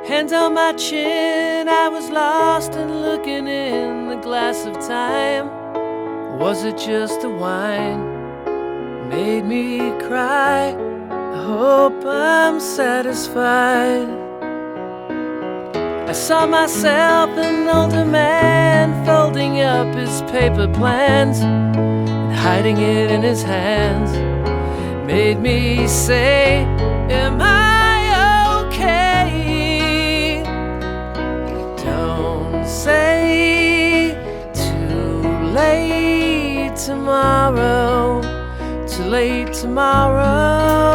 Hands on my chin, I was lost and looking in the glass of time. Was it just the wine made me cry? I hope I'm satisfied. I saw myself, an older man, folding up his paper plans and hiding it in his hands. Made me say, am I okay? Don't say too late tomorrow, too late tomorrow.